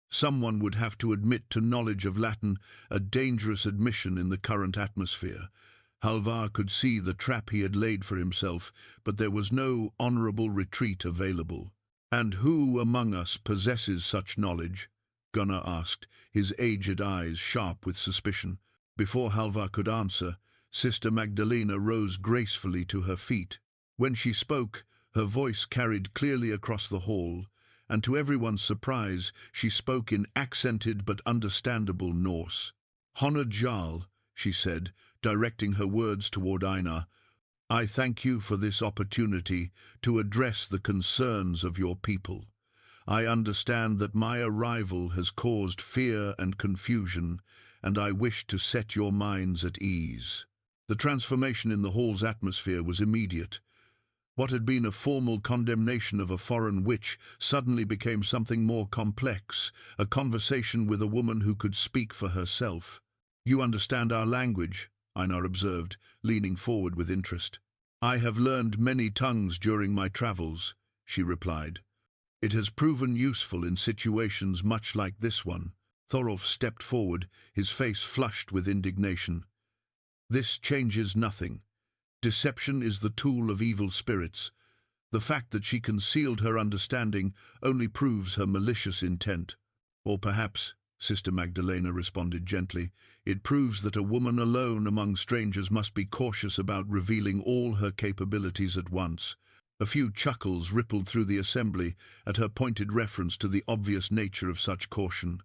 someone would have to admit to knowledge of Latin, a dangerous admission in the current atmosphere. Halvar could see the trap he had laid for himself, but there was no honorable retreat available. And who among us possesses such knowledge? Gunnar asked, his aged eyes sharp with suspicion. Before Halvar could answer, Sister Magdalena rose gracefully to her feet. When she spoke, her voice carried clearly across the hall, and to everyone's surprise, she spoke in accented but understandable Norse. Honored Jarl, she said, directing her words toward Einar, I thank you for this opportunity to address the concerns of your people. I understand that my arrival has caused fear and confusion, and I wish to set your minds at ease. The transformation in the hall's atmosphere was immediate. What had been a formal condemnation of a foreign witch suddenly became something more complex, a conversation with a woman who could speak for herself. You understand our language, Einar observed, leaning forward with interest. I have learned many tongues during my travels, she replied. It has proven useful in situations much like this one. Thorolf stepped forward, his face flushed with indignation. This changes nothing. Deception is the tool of evil spirits. The fact that she concealed her understanding only proves her malicious intent. Or perhaps, Sister Magdalena responded gently, it proves that a woman alone among strangers must be cautious about revealing all her capabilities at once. A few chuckles rippled through the assembly at her pointed reference to the obvious nature of such caution.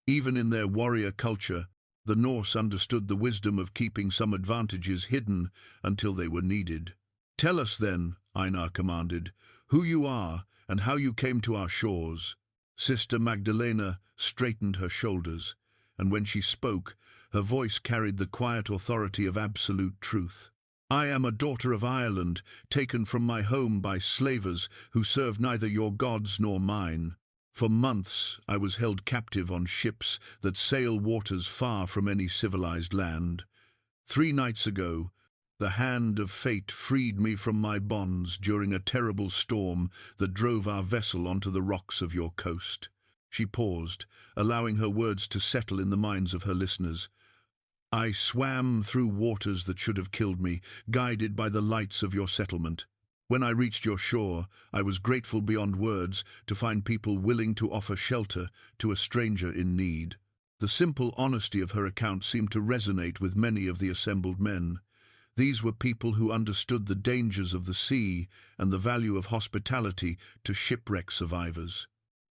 Even in their warrior culture, the Norse understood the wisdom of keeping some advantages hidden until they were needed. Tell us then, Einar commanded, who you are and how you came to our shores. Sister Magdalena straightened her shoulders, and when she spoke, Her voice carried the quiet authority of absolute truth. "I am a daughter of Ireland, taken from my home by slavers who serve neither your gods nor mine. For months I was held captive on ships that sail waters far from any civilized land. 3 nights ago, the hand of fate freed me from my bonds during a terrible storm that drove our vessel onto the rocks of your coast." She paused, allowing her words to settle in the minds of her listeners. "I swam through waters that should have killed me, guided by the lights of your settlement. When I reached your shore, I was grateful beyond words to find people willing to offer shelter to a stranger in need." The simple honesty of her account seemed to resonate with many of the assembled men. These were people who understood the dangers of the sea and the value of hospitality to shipwreck survivors.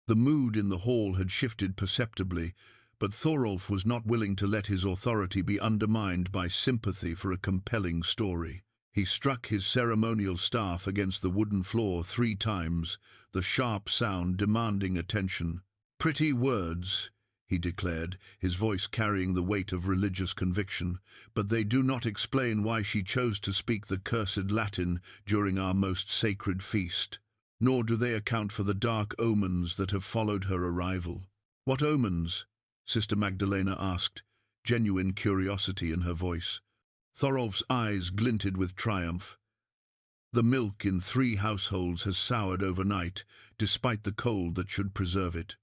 The mood in the hall had shifted perceptibly, but Thorolf was not willing to let his authority be undermined by sympathy for a compelling story. He struck his ceremonial staff against the wooden floor 3 times, the sharp sound demanding attention. "Pretty words," he declared, his voice carrying the weight of religious conviction, "but they do not explain why she chose to speak the cursed Latin during our most sacred feast. Nor do they account for the dark omens that have followed her arrival." "What omens?" Sister Magdalena asked, genuine curiosity in her voice. Thorolf's eyes glinted with triumph. "The milk in 3 households has soured overnight, despite the cold that should preserve it.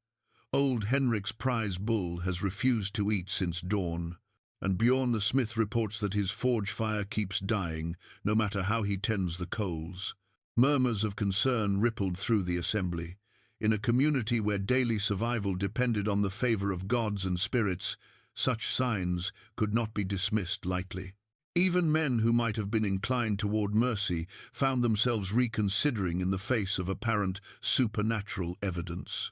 Old Henrik's prize bull has refused to eat since dawn, and Bjorn the smith reports that his forge fire keeps dying, no matter how he tends the coals." Murmurs of concern rippled through the assembly. In a community where daily survival depended on the favor of gods and spirits, such signs could not be dismissed lightly. Even men who might have been inclined toward mercy found themselves reconsidering in the face of apparent supernatural evidence.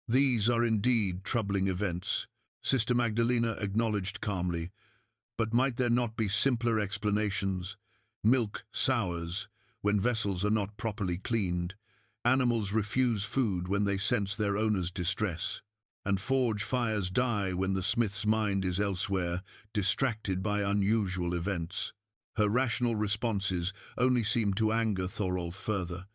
"These are indeed troubling events," Sister Magdalena acknowledged calmly. "But might there not be simpler explanations? Milk sours when vessels are not properly cleaned. Animals refuse food when they sense their owner's distress. And forge fires die when the smith's mind is elsewhere, distracted by unusual events." Her rational responses only seemed to anger Thorolf further.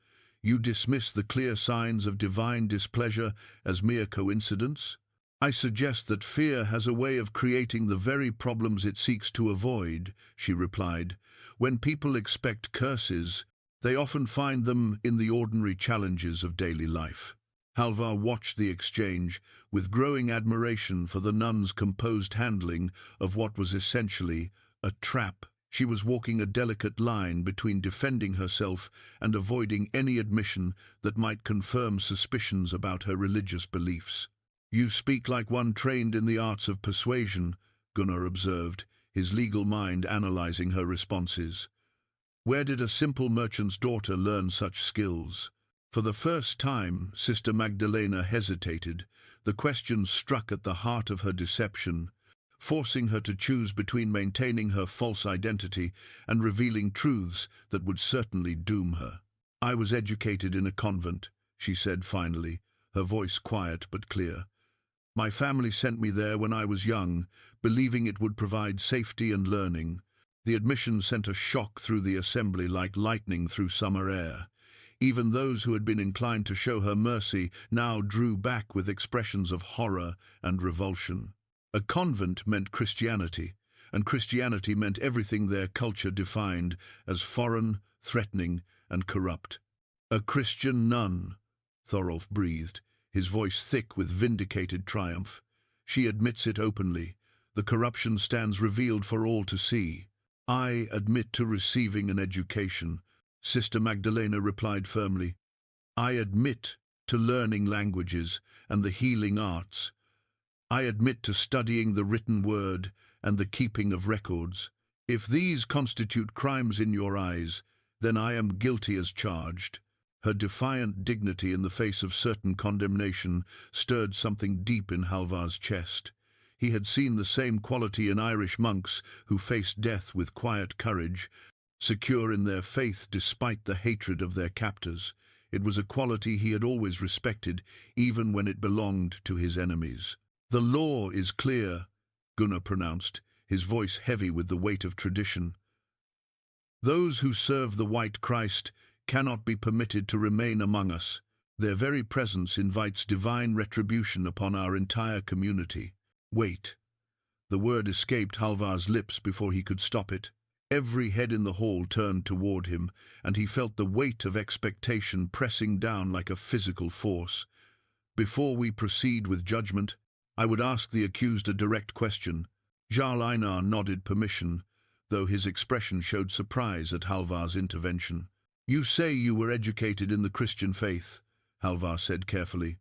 "You dismiss the clear signs of divine displeasure as mere coincidence? I suggest that fear has a way of creating the very problems it seeks to avoid," she replied. "When people expect curses, they often find them in the ordinary challenges of daily life." Halvar watched the exchange with growing admiration for the nun's composed handling of what was essentially a trap. She was walking a delicate line between defending herself and avoiding any admission that might confirm suspicions about her religious beliefs. "You speak like one trained in the arts of persuasion," Gunnar observed, his legal mind analyzing her responses. "Where did a simple merchant's daughter learn such skills?" For the first time, Sister Magdalena hesitated. The question struck at the heart of her deception, forcing her to choose between maintaining her false identity and revealing truths that would certainly doom her. "I was educated in a convent," she said finally, her voice quiet but clear. "My family sent me there when I was young, believing it would provide safety and learning." The admission sent a shock through the assembly like lightning through summer air. Even those who had been inclined to show her mercy now drew back with expressions of horror and revulsion. A convent meant Christianity, and Christianity meant everything their culture defined as foreign, threatening, and corrupt. "A Christian nun," Thorolf breathed, his voice thick with vindicated triumph. "She admits it openly. The corruption stands revealed for all to see." "I admit to receiving an education," Sister Magdalena replied firmly. "I admit to learning languages and the healing arts. I admit to studying the written word and the keeping of records. If these constitute crimes in your eyes, then I am guilty as charged." Her defiant dignity in the face of certain condemnation stirred something deep in Halvar's chest. He had seen the same quality in Irish monks who faced death with quiet courage, secure in their faith despite the hatred of their captors. It was a quality he had always respected, even when it belonged to his enemies. "The law is clear," Gunnar pronounced, his voice heavy with the weight of tradition. "Those who serve the White Christ cannot be permitted to remain among us. Their very presence invites divine retribution upon our entire community." Wait. The word escaped Halvar's lips before he could stop it. Every head in the hall turned toward him, and he felt the weight of expectation pressing down like a physical force. "Before we proceed with judgment, I would ask the accused a direct question." Jarl Einar nodded permission, though his expression showed surprise at Halvar's intervention. "You say you were educated in the Christian faith," Halvar said carefully.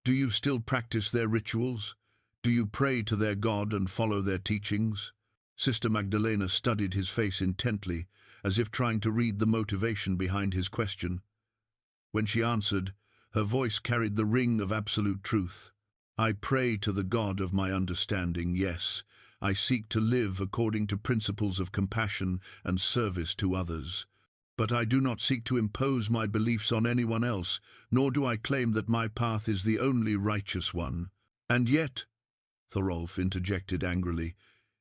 "Do you still practice their rituals? Do you pray to their God and follow their teachings?" Sister Magdalena studied his face intently, as if trying to read the motivation behind his question. When she answered, her voice carried the ring of absolute truth. "I pray to the God of my understanding, yes. I seek to live according to principles of compassion and service to others. But I do not seek to impose my beliefs on anyone else, nor do I claim that my path is the only righteous one." "And yet," Thorolf interjected angrily,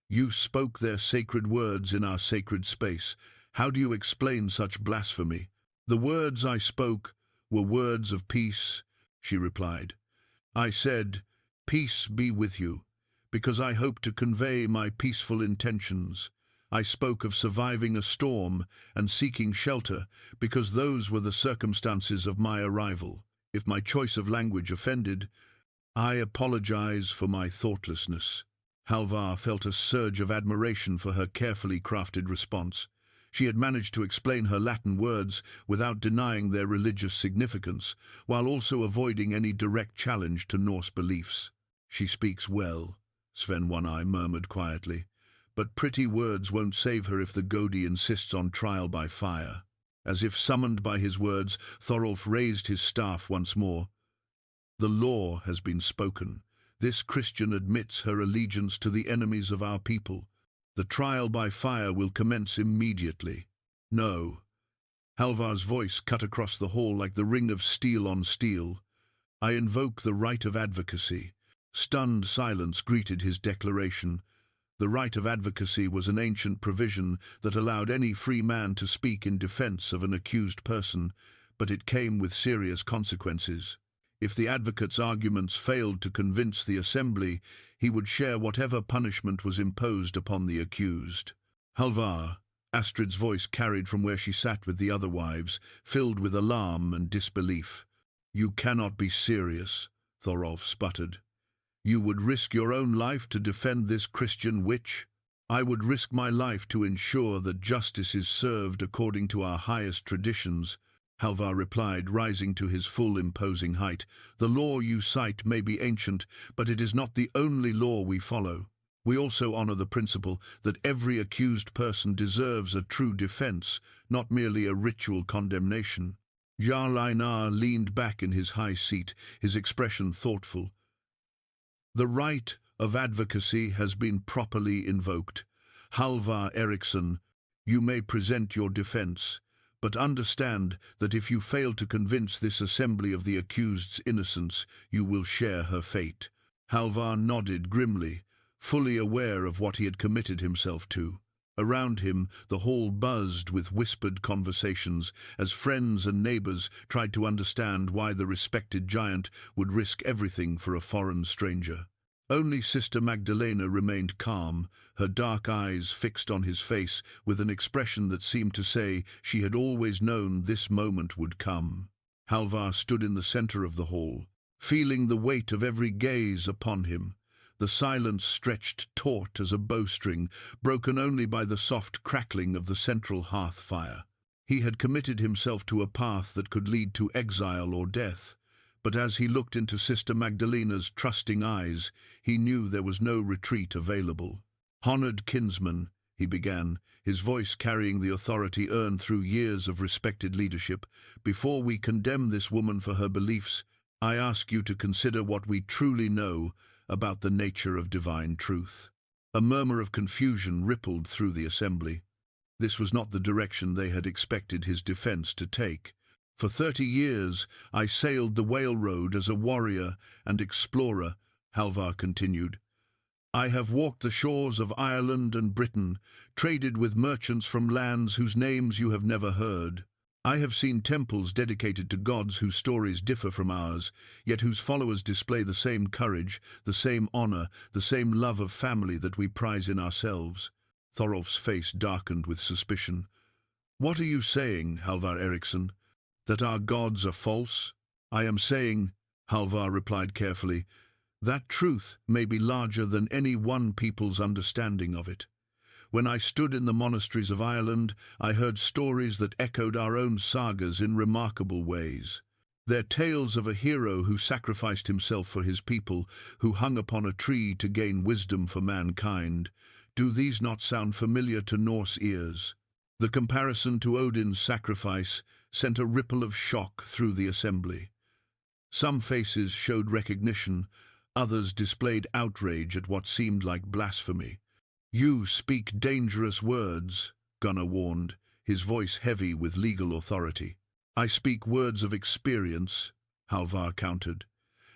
"you spoke their sacred words in our sacred space. How do you explain such blasphemy?" "The words I spoke were words of peace," she replied. "I said, 'Peace be with you,' because I hope to convey my peaceful intentions. I spoke of surviving a storm and seeking shelter, because those were the circumstances of my arrival. If my choice of language offended, I apologize for my thoughtlessness." Halvar felt a surge of admiration for her carefully crafted response. She had managed to explain her Latin words without denying their religious significance, while also avoiding any direct challenge to Norse beliefs. "She speaks well," Sven One-Eye murmured quietly. "But pretty words won't save her if the Godi insists on trial by fire." As if summoned by his words, Thorolf raised his staff once more. "The law has been spoken. This Christian admits her allegiance to the enemies of our people. The trial by fire will commence immediately." "No." Halvar's voice cut across the hall like the ring of steel on steel. "I invoke the right of advocacy." Stunned silence greeted his declaration. The right of advocacy was an ancient provision that allowed any free man to speak in defense of an accused person, but it came with serious consequences. If the advocate's arguments failed to convince the assembly, he would share whatever punishment was imposed upon the accused. "Halvar," Astrid's voice carried from where she sat with the other wives, filled with alarm and disbelief. "You cannot be serious," Thorolf sputtered. "You would risk your own life to defend this Christian witch?" "I would risk my life to ensure that justice is served according to our highest traditions," Halvar replied, rising to his full imposing height. "The law you cite may be ancient, but it is not the only law we follow. We also honor the principle that every accused person deserves a true defense, not merely a ritual condemnation." Jarl Einar leaned back in his high seat, his expression thoughtful. "The right of advocacy has been properly invoked. Halvar Eriksson, you may present your defense. But understand that if you fail to convince this assembly of the accused's innocence, you will share her fate." Halvar nodded grimly, fully aware of what he had committed himself to. Around him, the hall buzzed with whispered conversations as friends and neighbors tried to understand why the respected giant would risk everything for a foreign stranger. Only Sister Magdalena remained calm, her dark eyes fixed on his face with an expression that seemed to say she had always known this moment would come. Halvar stood in the center of the hall, feeling the weight of every gaze upon him. The silence stretched taut as a bowstring, broken only by the soft crackling of the central hearth fire. He had committed himself to a path that could lead to exile or death. But as he looked into Sister Magdalena's trusting eyes, he knew there was no retreat available. "Honored kinsman," he began, his voice carrying the authority earned through years of respected leadership, "before we condemn this woman for her beliefs, I ask you to consider what we truly know about the nature of divine truth." A murmur of confusion rippled through the assembly. This was not the direction they had expected his defense to take. "For 30 years I sailed the Whale Road as a warrior and explorer," Halvar continued. I have walked the shores of Ireland and Britain, traded with merchants from lands whose names you have never heard. I have seen temples dedicated to gods whose stories differ from ours, yet whose followers display the same courage, the same honor, the same love of family that we prize in ourselves. Thorolf's face darkened with suspicion. What are you saying, Halvar Eriksson? That our gods are false? I am saying, Halvar replied carefully, that truth may be larger than any one people's understanding of it. When I stood in the monasteries of Ireland, I heard stories that echoed our own sagas in remarkable ways. They're tales of a hero who sacrificed himself for his people, who hung upon a tree to gain wisdom for mankind. Do these not sound familiar to Norse ears? The comparison to Odin's sacrifice sent a ripple of shock through the assembly. Some faces showed recognition, others displayed outrage at what seemed like blasphemy. You speak dangerous words, Gunnar warned, his voice heavy with legal authority. I speak words of experience, Halvar countered,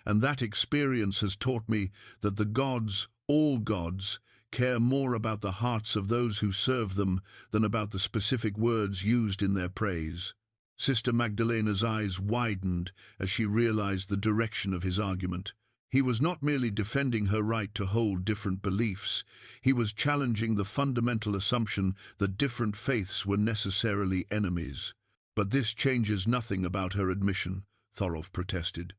and that experience has taught me that the gods, all gods, care more about the hearts of those who serve them than about the specific words used in their praise. Sister Magdalena's eyes widened as she realized the direction of his argument. He was not merely defending her right to hold different beliefs, he was challenging the fundamental assumption that different faiths were necessarily enemies. But this changes nothing about her admission, Thorolf protested.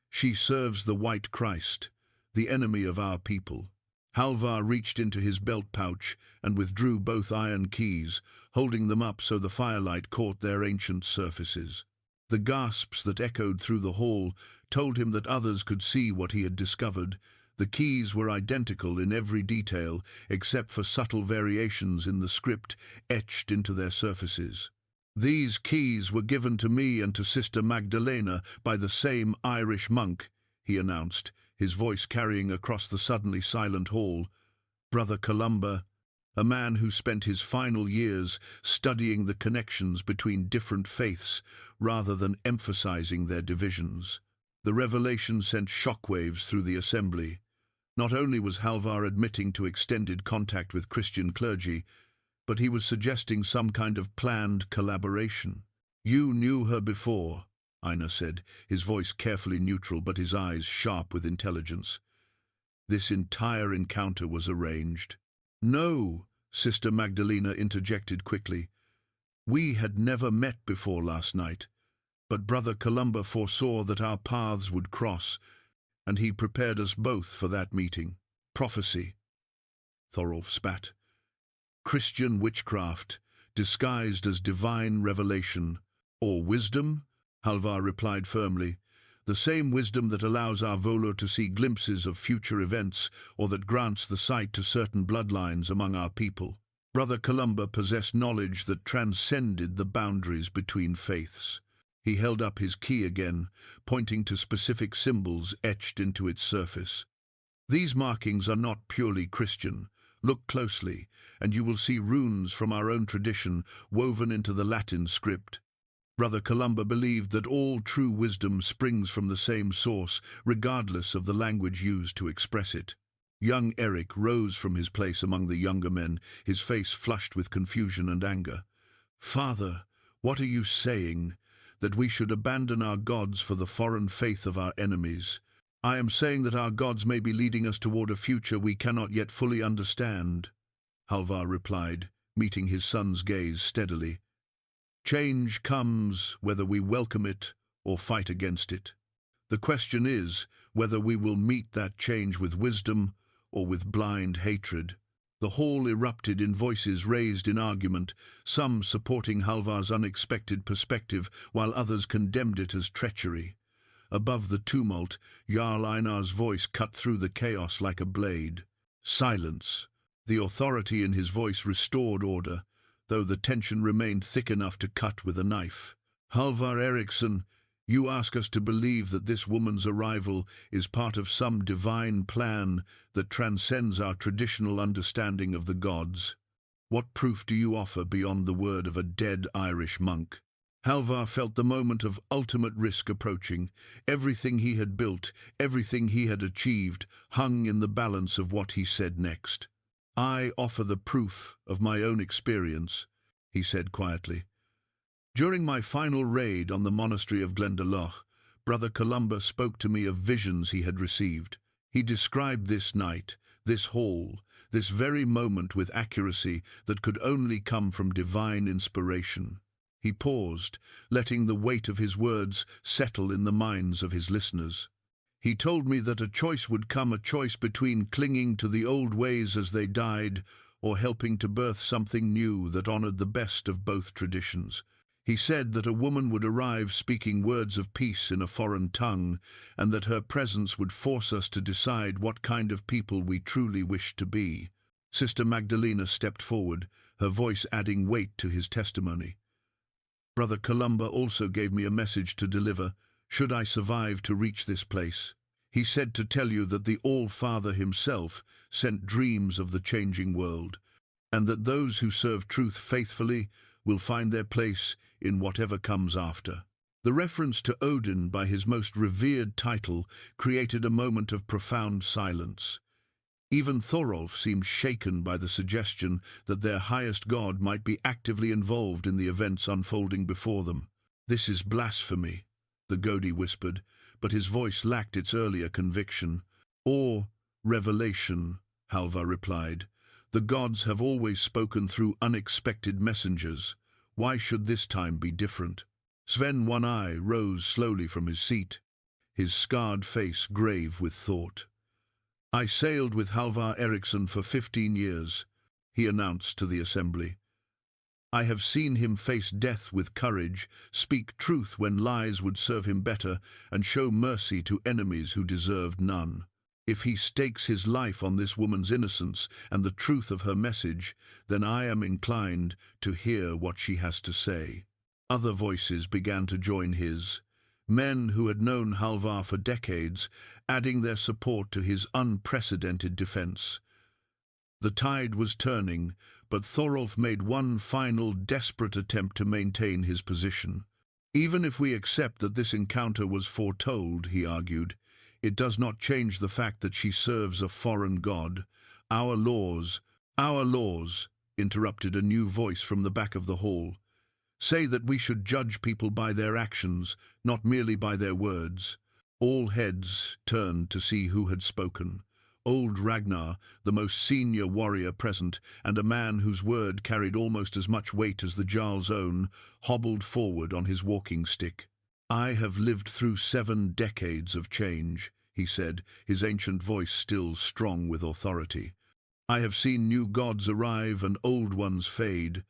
She serves the White Christ, the enemy of our people. Halvar reached into his belt pouch and withdrew both iron keys, holding them up so the firelight caught their ancient surfaces. The gasps that echoed through the hall told him that others could see what he had discovered. The keys were identical in every detail, except for subtle variations in the script etched into their surfaces. These keys were given to me and to Sister Magdalena by the same Irish monk, he announced, his voice carrying across the suddenly silent hall. Brother Columba, a man who spent his final years studying the connections between different faiths rather than emphasizing their divisions. The revelation sent shockwaves through the assembly. Not only was Halvar admitting to extended contact with Christian clergy, but he was suggesting some kind of planned collaboration. You knew her before, Einar said, his voice carefully neutral but his eyes sharp with intelligence. This entire encounter was arranged. No, Sister Magdalena interjected quickly. We had never met before last night, but Brother Columba foresaw that our paths would cross, and he prepared us both for that meeting. Prophecy, Thorolf spat. Christian witchcraft, disguised as divine revelation, or wisdom, Halvar replied firmly. The same wisdom that allows our Volur to see glimpses of future events, or that grants the sight to certain bloodlines among our people. Brother Columba possessed knowledge that transcended the boundaries between faiths. He held up his key again, pointing to specific symbols etched into its surface. These markings are not purely Christian. Look closely, and you will see runes from our own tradition woven into the Latin script. Brother Columba believed that all true wisdom springs from the same source, regardless of the language used to express it. Young Eric rose from his place among the younger men, his face flushed with confusion and anger. Father, what are you saying? That we should abandon our gods for the foreign faith of our enemies? I am saying that our gods may be leading us toward a future we cannot yet fully understand, Halvar replied, meeting his son's gaze steadily. Change comes whether we welcome it or fight against it. The question is whether we will meet that change with wisdom or with blind hatred. The hall erupted in voices raised in argument, some supporting Halvar's unexpected perspective, while others condemned it as treachery. Above the tumult, Jarl Einar's voice cut through the chaos like a blade. Silence. The authority in his voice restored order, though the tension remained thick enough to cut with a knife. Halvar Eriksson, you ask us to believe that this woman's arrival is part of some divine plan that transcends our traditional understanding of the gods. What proof do you offer beyond the word of a dead Irish monk? Halvar felt the moment of ultimate risk approaching. Everything he had built, everything he had achieved, hung in the balance of what he said next. "I offer the proof of my own experience," he said quietly. "During my final raid on the monastery of Glendalough, Brother Columba spoke to me of visions he had received. He described this night, this hall, this very moment with accuracy that could only come from divine inspiration." He paused, letting the weight of his words settle in the minds of his listeners. "He told me that a choice would come, a choice between clinging to the old ways as they died or helping to birth something new that honored the best of both traditions. He said that a woman would arrive speaking words of peace in a foreign tongue, and that her presence would force us to decide what kind of people we truly wished to be." Sister Magdalena stepped forward, her voice adding weight to his testimony. "Brother Columba also gave me a message to deliver, should I survive to reach this place. He said to tell you that the All-Father himself sent dreams of the changing world, and that those who serve truth faithfully will find their place in whatever comes after." The reference to Odin by his most revered title created a moment of profound silence. Even Thorolf seemed shaken by the suggestion that their highest god might be actively involved in the events unfolding before them. "This is blasphemy," the Godi whispered, but his voice lacked its earlier conviction. "Or revelation," Halvar replied. "The gods have always spoken through unexpected messengers. Why should this time be different?" Sven One Eye rose slowly from his seat, his scarred face grave with thought. "I sailed with Halvar Eriksson for 15 years, he announced to the assembly. "I have seen him face death with courage, speak truth when lies would serve him better, and show mercy to enemies who deserved none. If he stakes his life on this woman's innocence and the truth of her message, then I am inclined to hear what she has to say." Other voices began to join his. Men who had known Halvar for decades, adding their support to his unprecedented defense. The tide was turning, but Thorolf made one final desperate attempt to maintain his position. "Even if we accept that this encounter was foretold," he argued, "it does not change the fact that she serves a foreign god. Our laws," interrupted a new voice from the back of the hall, "say that we should judge people by their actions, not merely by their words." All heads turned to see who had spoken. Old Ragnar, the most senior warrior present, and a man whose word carried almost as much weight as the Jarl's own, hobbled forward on his walking stick. "I have lived through 7 decades of change," he said, his ancient voice still strong with authority. "I have seen new gods arrive and old ones fade.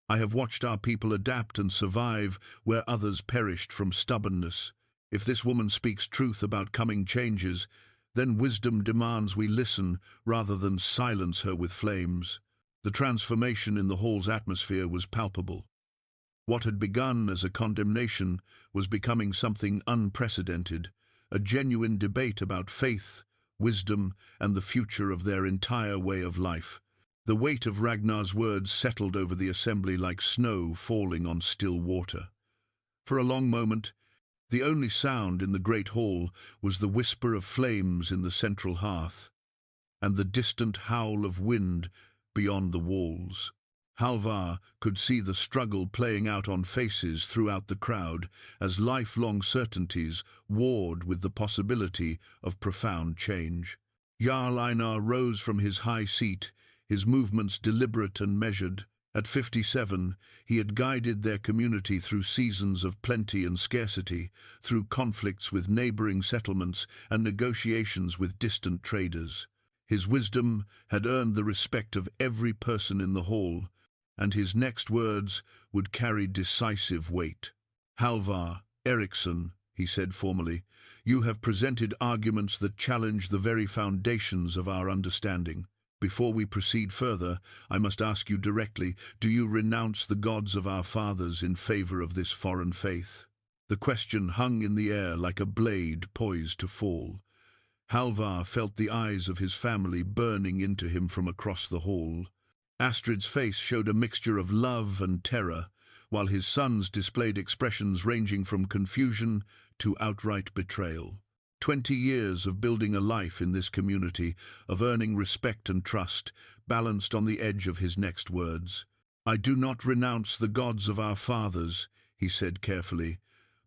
I have watched our people adapt and survive where others perished from stubbornness. If this woman speaks truth about coming changes, then wisdom demands we listen rather than silence her with flames." The transformation in the hall's atmosphere was palpable. What had begun as a condemnation was becoming something unprecedented, a genuine debate about faith, wisdom, and the future of their entire way of life. The weight of Ragnar's words settled over the assembly like snow falling on still water. For a long moment, the only sound in the great hall was the whisper of flames in the central hearth, and the distant howl of wind beyond the walls. Halvar could see the struggle playing out on faces throughout the crowd as lifelong certainties warred with the possibility of profound change. Jarl Einar rose from his high seat, his movements deliberate and measured. At 57, he had guided their community through seasons of plenty and scarcity, through conflicts with neighboring settlements and negotiations with distant traders. His wisdom had earned the respect of every person in the hall, and his next words would carry decisive weight. "Halvar Eriksson," he said formally, "you have presented arguments that challenge the very foundations of our understanding. Before we proceed further, I must ask you directly, do you renounce the gods of our fathers in favor of this foreign faith?" The question hung in the air like a blade poised to fall. Halvar felt the eyes of his family burning into him from across the hall. Astrid's face showed a mixture of love and terror, while his sons displayed expressions ranging from confusion to outright betrayal. 20 years of building a life in this community, of earning respect and trust, balanced on the edge of his next words. "I do not renounce the gods of our fathers," he said carefully,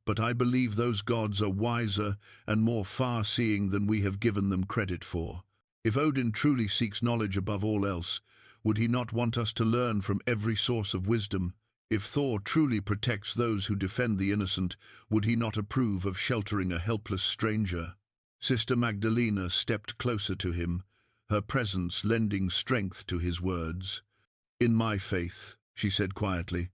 "but I believe those gods are wiser and more far-seeing than we have given them credit for. If Odin truly seeks knowledge above all else, would he not want us to learn from every source of wisdom? If Thor truly protects those who defend the innocent, would he not approve of sheltering a helpless stranger?" Sister Magdalena stepped closer to him, her presence lending strength to his words. "In my faith," she said quietly,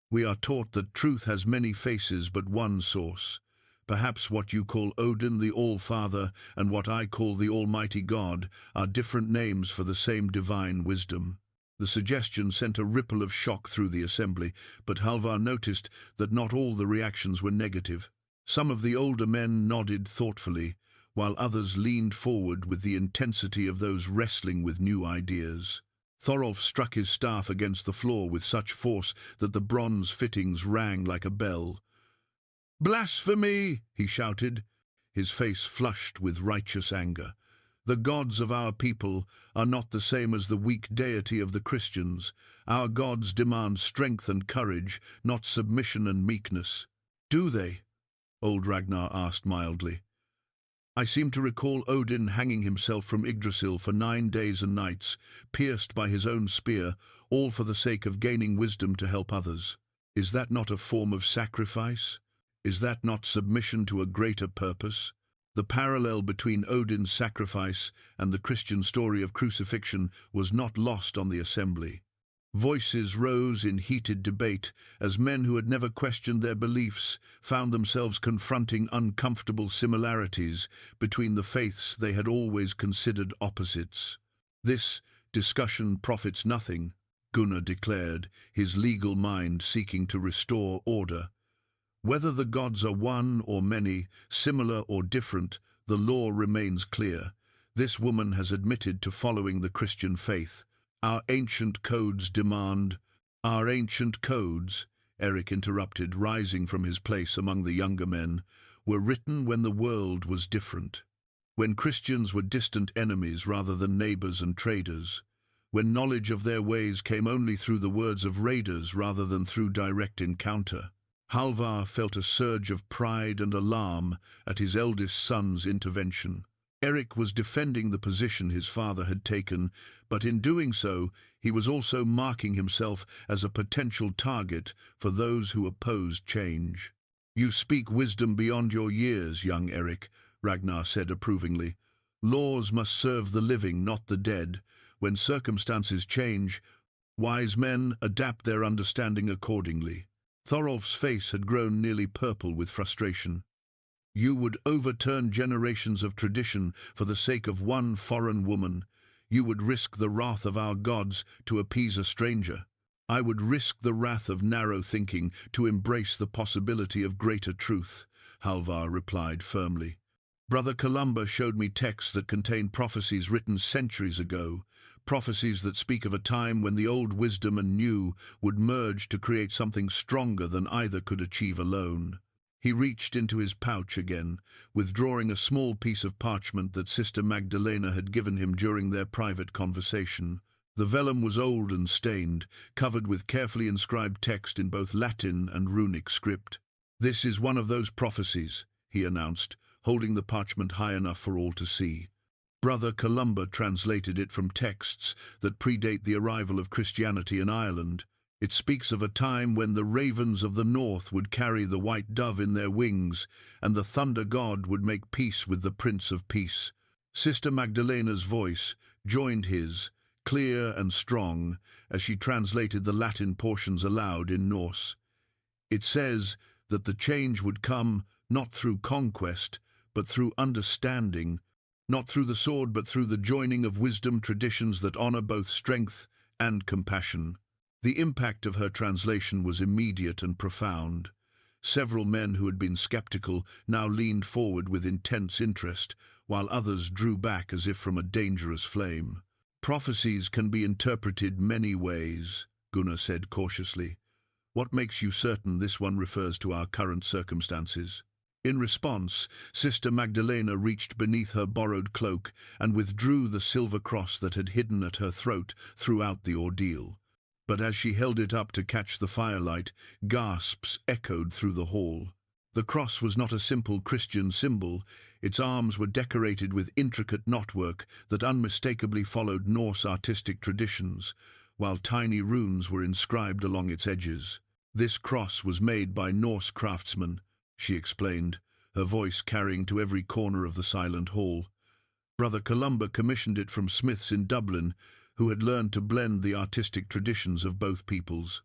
"we are taught that truth has many faces but one source. Perhaps what you call Odin the All-Father and what I call the Almighty God are different names for the same divine wisdom." The suggestion sent a ripple of shock through the assembly, but Halvar noticed that not all the reactions were negative. Some of the older men nodded thoughtfully, while others leaned forward with the intensity of those wrestling with new ideas. Thorolf struck his staff against the floor with such force that the bronze fittings rang like a bell. "Blasphemy!" he shouted, his face flushed with righteous anger. "The gods of our people are not the same as the weak deity of the Christians. Our gods demand strength and courage, not submission and meekness." "Do they?" old Ragnar asked mildly. "I seem to recall Odin hanging himself from Yggdrasil for 9 days and nights, pierced by his own spear, all for the sake of gaining wisdom to help others. Is that not a form of sacrifice? Is that not submission to a greater purpose?" The parallel between Odin's sacrifice and the Christian story of crucifixion was not lost on the assembly. Voices rose in heated debate as men who had never questioned their beliefs found themselves confronting uncomfortable similarities between the faiths they had always considered opposites. "This discussion profits nothing," Gunnar declared, his legal mind seeking to restore order. "Whether the gods are one or many, similar or different, the law remains clear. This woman has admitted to following the Christian faith. Our ancient codes demand—" "Our ancient codes," Eric interrupted, rising from his place among the younger men, "were written when the world was different. When Christians were distant enemies rather than neighbors and traders. When knowledge of their ways came only through the words of raiders rather than through direct encounter." Halvar felt a surge of pride and alarm at his eldest son's intervention. Eric was defending the position his father had taken, but in doing so, he was also marking himself as a potential target for those who opposed change. "You speak wisdom beyond your years, young Eric," Ragnar said approvingly. "Laws must serve the living, not the dead. When circumstances change, wise men adapt their understanding accordingly." Thorolf's face had grown nearly purple with frustration. "You would overturn generations of tradition for the sake of one foreign woman. You would risk the wrath of our gods to appease a stranger. I would risk the wrath of narrow thinking to embrace the possibility of greater truth," Halvar replied firmly. "Brother Columba showed me texts that contain prophecies written centuries ago, prophecies that speak of a time when the old wisdom and new would merge to create something stronger than either could achieve alone." He reached into his pouch again, withdrawing a small piece of parchment that Sister Magdalena had given him during their private conversation. The vellum was old and stained, covered with carefully inscribed text in both Latin and runic script. "This is one of those prophecies," he announced, holding the parchment high enough for all to see. Brother Columba translated it from texts that predate the arrival of Christianity in Ireland. It speaks of a time when the ravens of the north would carry the white dove in their wings, and the thunder god would make peace with the Prince of Peace. Sister Magdalena's voice joined his, clear and strong, as she translated the Latin portions aloud in Norse. "It says that the change would come not through conquest, but through understanding, not through the sword, but through the joining of wisdom traditions that honor both strength and compassion." The impact of her translation was immediate and profound. Several men who had been skeptical now leaned forward with intense interest, while others drew back as if from a dangerous flame. "Prophecies can be interpreted many ways," Gunnar said cautiously. What makes you certain this one refers to our current circumstances? In response, Sister Magdalena reached beneath her borrowed cloak and withdrew the silver cross that had hidden at her throat throughout the ordeal. But as she held it up to catch the firelight, gasps echoed through the hall. The cross was not a simple Christian symbol. Its arms were decorated with intricate knotwork that unmistakably followed Norse artistic traditions, while tiny runes were inscribed along its edges. This cross was made by Norse craftsmen, she explained, her voice carrying to every corner of the silent hall. Brother Columba commissioned it from smiths in Dublin, who had learned to blend the artistic traditions of both peoples.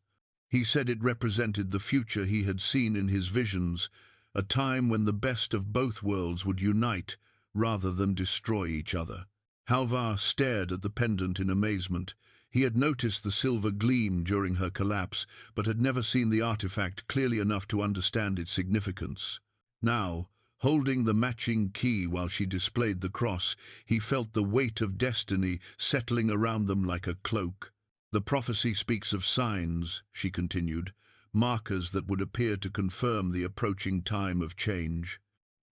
He said it represented the future he had seen in his visions, a time when the best of both worlds would unite rather than destroy each other. Halvar stared at the pendant in amazement. He had noticed the silver gleam during her collapse, but had never seen the artifact clearly enough to understand its significance. Now, holding the matching key while she displayed the cross, he felt the weight of destiny settling around them like a cloak. The prophecy speaks of signs, she continued, markers that would appear to confirm the approaching time of change.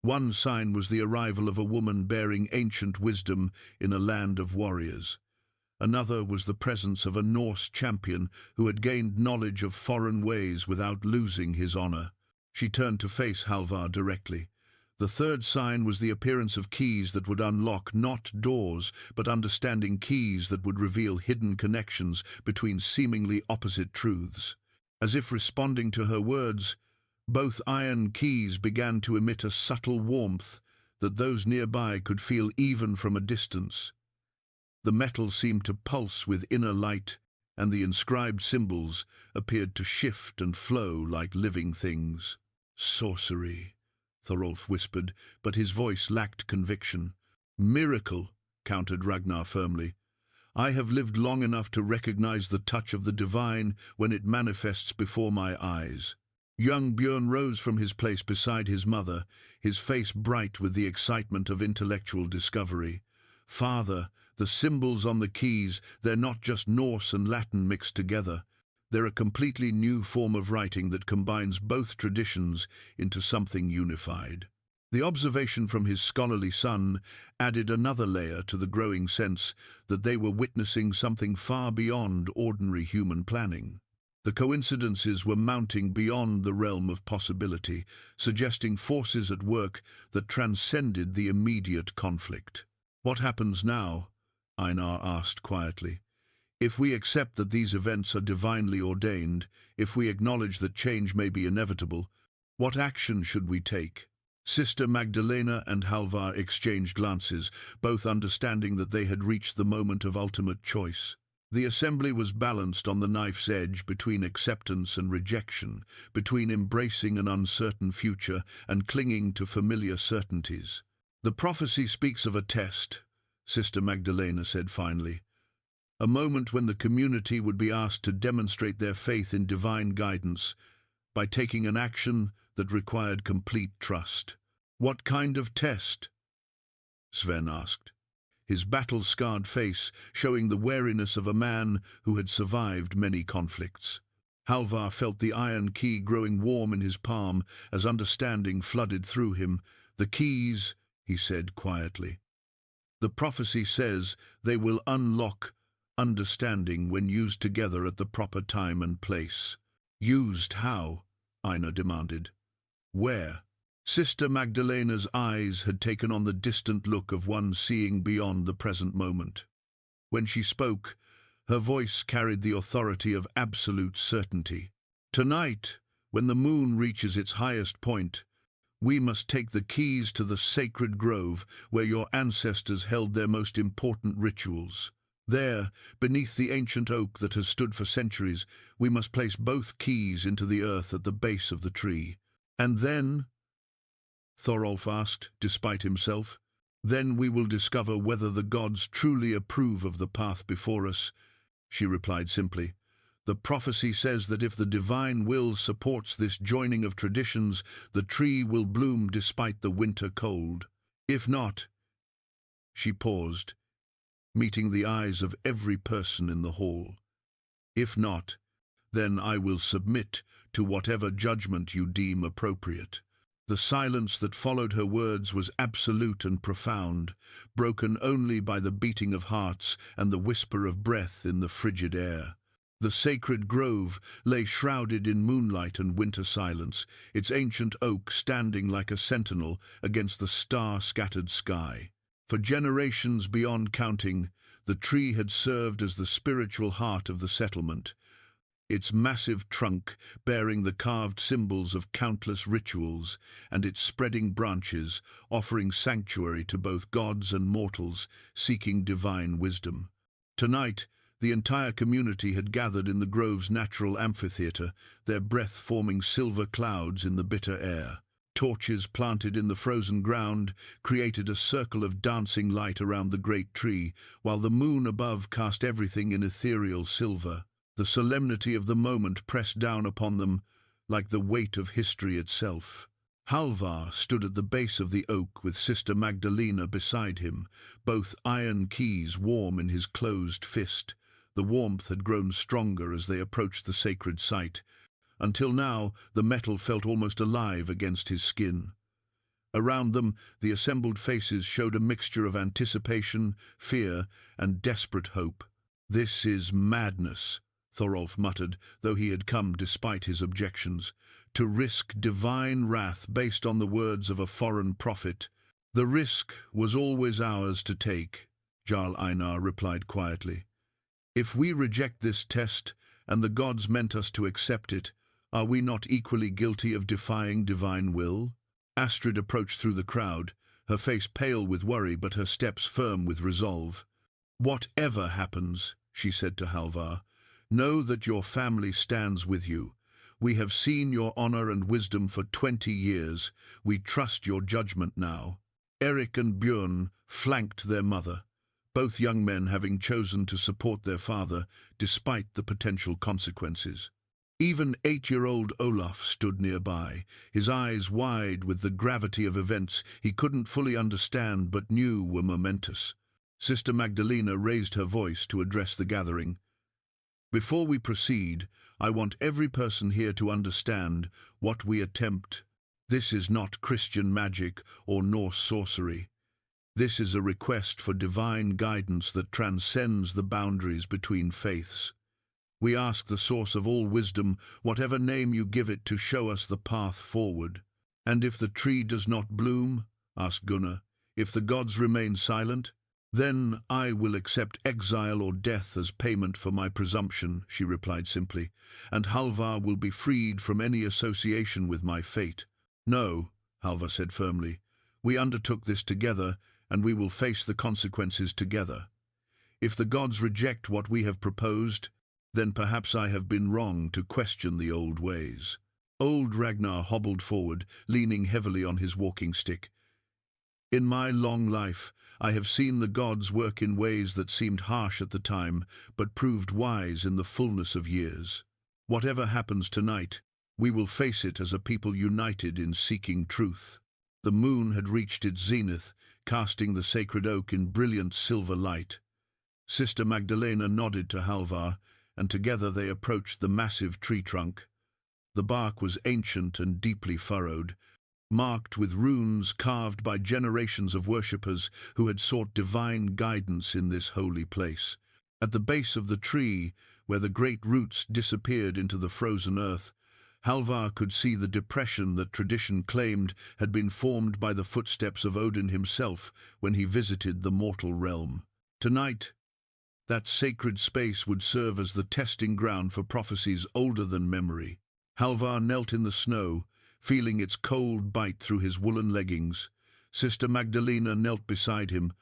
One sign was the arrival of a woman bearing ancient wisdom in a land of warriors. Another was the presence of a Norse champion who had gained knowledge of foreign ways without losing his honor. She turned to face Halvar directly. The third sign was the appearance of keys that would unlock not doors, but understanding keys that would reveal hidden connections between seemingly opposite truths. As if responding to her words, both iron keys began to emit a subtle warmth that those nearby could feel even from a distance. The metal seemed to pulse with inner light, and the inscribed symbols appeared to shift and flow like living things. "Sorcery," Thorolf whispered, but his voice lacked conviction. "Miracle," countered Ragnar firmly. "I have lived long enough to recognize the touch of the divine when it manifests before my eyes." Young Björn rose from his place beside his mother, his face bright with the excitement of intellectual discovery. "Father, the symbols on the keys, they're not just Norse and Latin mixed together. They're a completely new form of writing that combines both traditions into something unified." The observation from his scholarly son added another layer to the growing sense that they were witnessing something far beyond ordinary human planning. The coincidences were mounting beyond the realm of possibility, suggesting forces at work that transcended the immediate conflict. "What happens now?" Einar asked quietly. "If we accept that these events are divinely ordained, if we acknowledge that change may be inevitable, what action should we take?" Sister Magdalena and Halvar exchanged glances, both understanding that they had reached the moment of ultimate choice. The assembly was balanced on the knife's edge between acceptance and rejection, between embracing an uncertain future and clinging to familiar certainties. "The prophecy speaks of a test," Sister Magdalena said finally. "A moment when the community would be asked to demonstrate their faith in divine guidance by taking an action that required complete trust." "What kind of test?" Sven asked, his battle-scarred face showing the wariness of a man who had survived many conflicts. Halvar felt the iron key growing warm in his palm as understanding flooded through him. "The keys," he said quietly. "The prophecy says they will unlock understanding when used together at the proper time and place." "Used how?" Einar demanded. "Where?" Sister Magdalena's eyes had taken on the distant look of one seeing beyond the present moment. When she spoke, her voice carried the authority of absolute certainty. "Tonight, when the moon reaches its highest point, we must take the keys to the sacred grove where your ancestors held their most important rituals. There, beneath the ancient oak that has stood for centuries, we must place both keys into the earth at the base of the tree. And then," Thorolf asked, despite himself, "then we will discover whether the gods truly approve of the path before us." She replied simply, "The prophecy says that if the divine will supports this joining of traditions, the tree will bloom despite the winter cold. If not—" She paused, meeting the eyes of every person in the hall. "If not, Then I will submit to whatever judgment you deem appropriate." The silence that followed her words was absolute and profound, broken only by the beating of hearts and the whisper of breath in the frigid air. The sacred grove lay shrouded in moonlight and winter silence, its ancient oak standing like a sentinel against the star-scattered sky. For generations beyond counting, the tree had served as the spiritual heart of the settlement, its massive trunk bearing the carved symbols of countless rituals, and its spreading branches offering sanctuary to both gods and mortals seeking divine wisdom. Tonight, the entire community had gathered in the grove's natural amphitheatre, their breath forming silver clouds in the bitter air. Torches planted in the frozen ground created a circle of dancing light around the great tree, while the moon above cast everything in ethereal silver. The solemnity of the moment pressed down upon them like the weight of history itself. Halvar stood at the base of the oak with Sister Magdalena beside him, both iron keys warm in his closed fist. The warmth had grown stronger as they approached the sacred site. Until now, the metal felt almost alive against his skin. Around them, the assembled faces showed a mixture of anticipation, fear, and desperate hope. "This is madness," Thorolf muttered, though he had come despite his objections, "to risk divine wrath based on the words of a foreign prophet." "The risk was always ours to take," Jarl Einar replied quietly. "If we reject this test, and the gods meant us to accept it, are we not equally guilty of defying divine will?" Astrid approached through the crowd, her face pale with worry but her steps firm with resolve. "Whatever happens," she said to Halvar, "know that your family stands with you. We have seen your honor and wisdom for 20 years. We trust your judgment now." Eric and Björn flanked their mother, both young men having chosen to support their father despite the potential consequences. Even 8-year-old Olaf stood nearby, his eyes wide with the gravity of events he couldn't fully understand but knew were momentous. Sister Magdalena raised her voice to address the gathering. "Before we proceed, I want every person here to understand what we attempt. This is not Christian magic or Norse sorcery. This is a request for divine guidance that transcends the boundaries between faiths. We ask the source of all wisdom, whatever name you give it, to show us the path forward." "And if the tree does not bloom?" asked Gunnar. "If the gods remain silent?" "Then I will accept exile or death as payment for my presumption," she replied simply, "and Halvar will be freed from any association with my fate." "No," Halvar said firmly, "we undertook this together, and we will face the consequences together. If the gods reject what we have proposed, then perhaps I have been wrong to question the old ways." Old Ragnar hobbled forward, leaning heavily on his walking stick. "In my long life, I have seen the gods work in ways that seemed harsh at the time, but proved wise in the fullness of years. Whatever happens tonight, we will face it as a people united in seeking truth." The moon had reached its zenith, casting the sacred oak in brilliant silver light. Sister Magdalena nodded to Halvar, and together they approached the massive tree trunk. The bark was ancient and deeply furrowed, marked with runes carved by generations of worshippers who had sought divine guidance in this holy place. At the base of the tree, where the great roots disappeared into the frozen earth, Halvar could see the depression that tradition claimed had been formed by the footsteps of Odin himself when he visited the mortal realm. Tonight, that sacred space would serve as the testing ground for prophecies older than memory. Halvar knelt in the snow, feeling its cold bite through his woolen leggings. Sister Magdalena knelt beside him,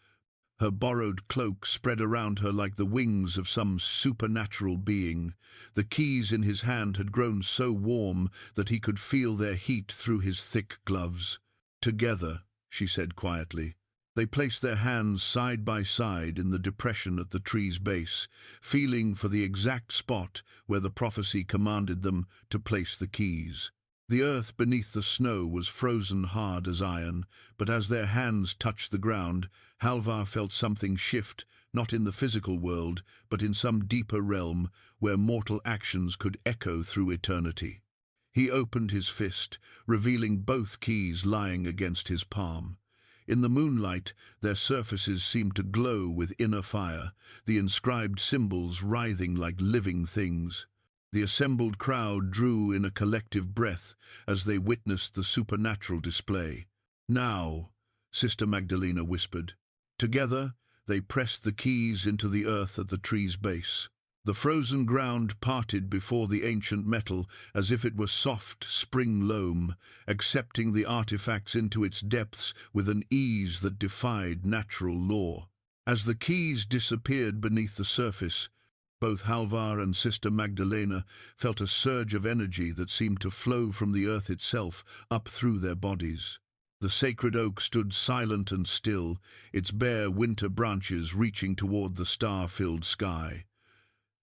her borrowed cloak spread around her like the wings of some supernatural being. The keys in his hand had grown so warm that he could feel their heat through his thick gloves. "Together," she said quietly. They placed their hands side by side in the depression at the tree's base, feeling for the exact spot where the prophecy commanded them to place the keys. The earth beneath the snow was frozen hard as iron, but as their hands touched the ground, Halvar felt something shift, not in the physical world, but in some deeper realm where mortal actions could echo through eternity. He opened his fist, revealing both keys lying against his palm. In the moonlight, their surfaces seemed to glow with inner fire, the inscribed symbols writhing like living things. The assembled crowd drew in a collective breath as they witnessed the supernatural display. "Now," Sister Magdalena whispered. Together, they pressed the keys into the earth at the tree's base. The frozen ground parted before the ancient metal as if it were soft spring loam, accepting the artifacts into its depths with an ease that defied natural law. As the keys disappeared beneath the surface, both Halvar and Sister Magdalena felt a surge of energy that seemed to flow from the earth itself up through their bodies. The sacred oak stood silent and still, its bare winter branches reaching toward the star-filled sky.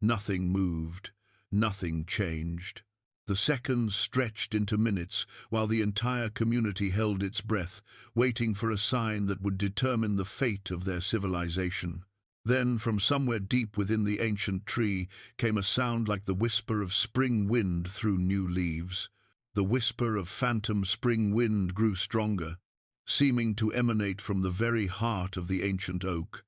Nothing moved, nothing changed. The seconds stretched into minutes while the entire community held its breath, waiting for a sign that would determine the fate of their civilization. Then, from somewhere deep within the ancient tree, came a sound like the whisper of spring wind through new leaves. The whisper of phantom spring wind grew stronger, seeming to emanate from the very heart of the ancient oak.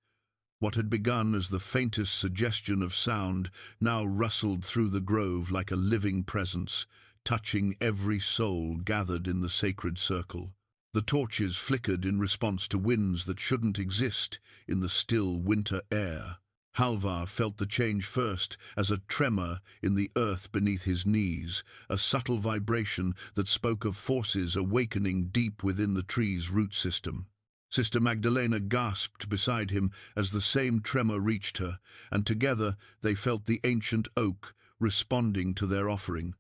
What had begun as the faintest suggestion of sound now rustled through the grove like a living presence, touching every soul gathered in the sacred circle. The torches flickered in response to winds that shouldn't exist in the still winter air. Halvar felt the change first as a tremor in the earth beneath his knees, a subtle vibration that spoke of forces awakening deep within the tree's root system. Sister Magdalena gasped beside him as the same tremor reached her, and together they felt the ancient oak responding to their offering.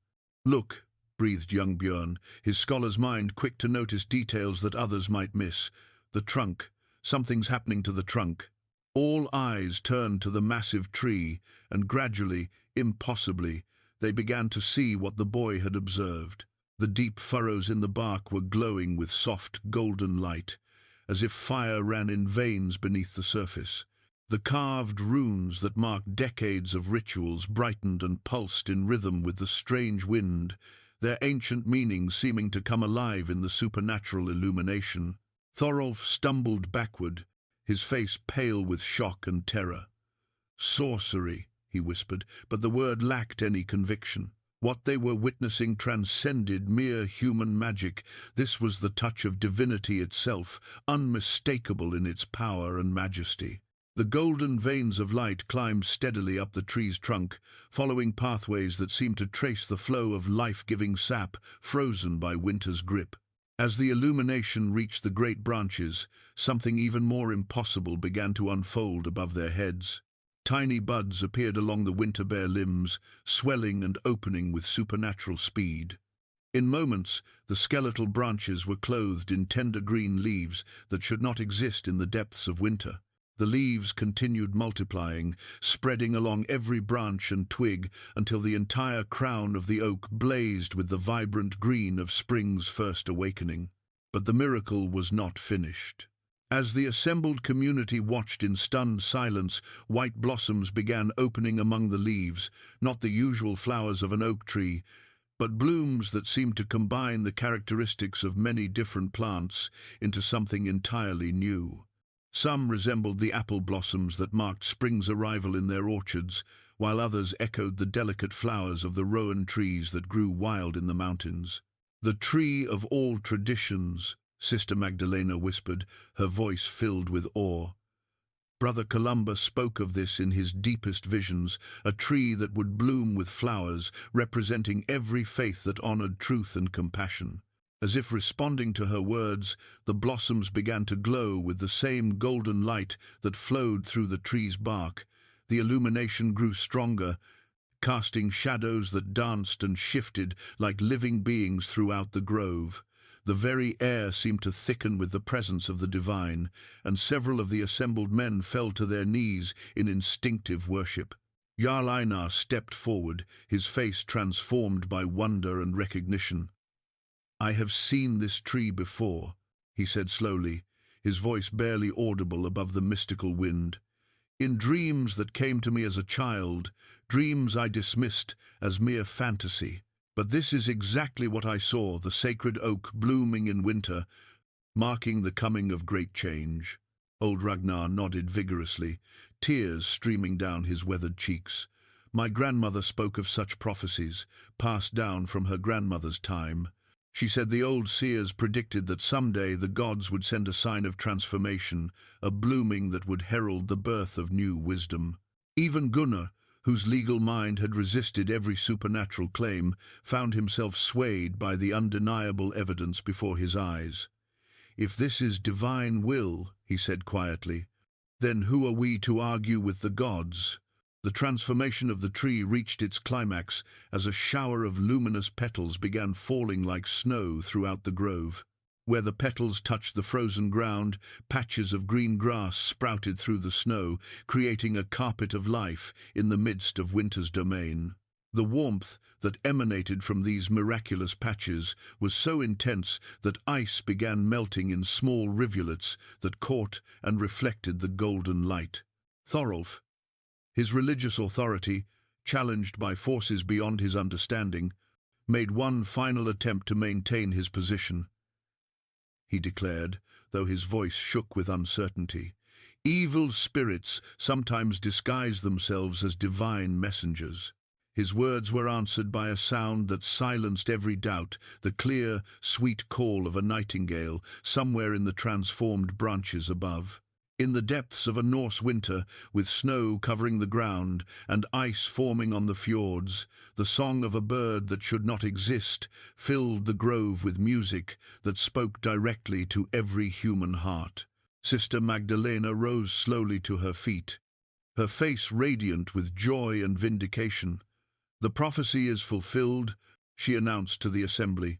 "Look," breathed young Björn, his scholar's mind quick to notice details that others might miss. "The trunk. Something's happening to the trunk." All eyes turned to the massive tree, and gradually, impossibly, they began to see what the boy had observed. The deep furrows in the bark were glowing with soft, golden light, as if fire ran in veins beneath the surface. The carved runes that marked decades of rituals brightened and pulsed in rhythm with the strange wind, their ancient meanings seeming to come alive in the supernatural illumination. Thorolf stumbled backward, his face pale with shock and terror. "Sorcery," he whispered, but the word lacked any conviction. What they were witnessing transcended mere human magic. This was the touch of divinity itself, unmistakable in its power and majesty. The golden veins of light climbed steadily up the tree's trunk, following pathways that seemed to trace the flow of life-giving sap frozen by winter's grip. As the illumination reached the great branches, something even more impossible began to unfold above their heads. Tiny buds appeared along the winter-bare limbs, swelling and opening with supernatural speed. In moments, the skeletal branches were clothed in tender green leaves that should not exist in the depths of winter. The leaves continued multiplying, spreading along every branch and twig until the entire crown of the oak blazed with the vibrant green of spring's first awakening. But the miracle was not finished. As the assembled community watched in stunned silence, white blossoms began opening among the leaves, not the usual flowers of an oak tree, but blooms that seemed to combine the characteristics of many different plants into something entirely new. Some resembled the apple blossoms that marked spring's arrival in their orchards, while others echoed the delicate flowers of the rowan trees that grew wild in the mountains. "The tree of all traditions," Sister Magdalena whispered, her voice filled with awe. Brother Columba spoke of this in his deepest visions, a tree that would bloom with flowers, representing every faith that honored truth and compassion. As if responding to her words, the blossoms began to glow with the same golden light that flowed through the tree's bark. The illumination grew stronger, casting shadows that danced and shifted like living beings throughout the grove. The very air seemed to thicken with the presence of the divine, and several of the assembled men fell to their knees in instinctive worship. Jarl Einar stepped forward, his face transformed by wonder and recognition. "I have seen this tree before," he said slowly, his voice barely audible above the mystical wind. In dreams that came to me as a child, dreams I dismissed as mere fantasy. But this is exactly what I saw, the sacred oak blooming in winter, marking the coming of great change. Old Ragnar nodded vigorously, tears streaming down his weathered cheeks. My grandmother spoke of such prophecies, passed down from her grandmother's time. She said the old seers predicted that someday the gods would send a sign of transformation, a blooming that would herald the birth of new wisdom. Even Gunnar, whose legal mind had resisted every supernatural claim, found himself swayed by the undeniable evidence before his eyes. "If this is divine will," he said quietly, "then who are we to argue with the gods?" The transformation of the tree reached its climax as a shower of luminous petals began falling like snow throughout the grove. Where the petals touched the frozen ground, patches of green grass sprouted through the snow, creating a carpet of life in the midst of winter's domain. The warmth that emanated from these miraculous patches was so intense that ice began melting in small rivulets that caught and reflected the golden light. Thorolf, his religious authority, challenged by forces beyond his understanding, made one final attempt to maintain his position. He declared, though his voice shook with uncertainty, "Evil spirits sometimes disguise themselves as divine messengers." His words were answered by a sound that silenced every doubt, the clear, sweet call of a nightingale somewhere in the transformed branches above. In the depths of a Norse winter, with snow covering the ground and ice forming on the fjords, the song of a bird that should not exist filled the grove with music that spoke directly to every human heart. Sister Magdalena rose slowly to her feet, her face radiant with joy and vindication. "The prophecy is fulfilled," she announced to the assembly.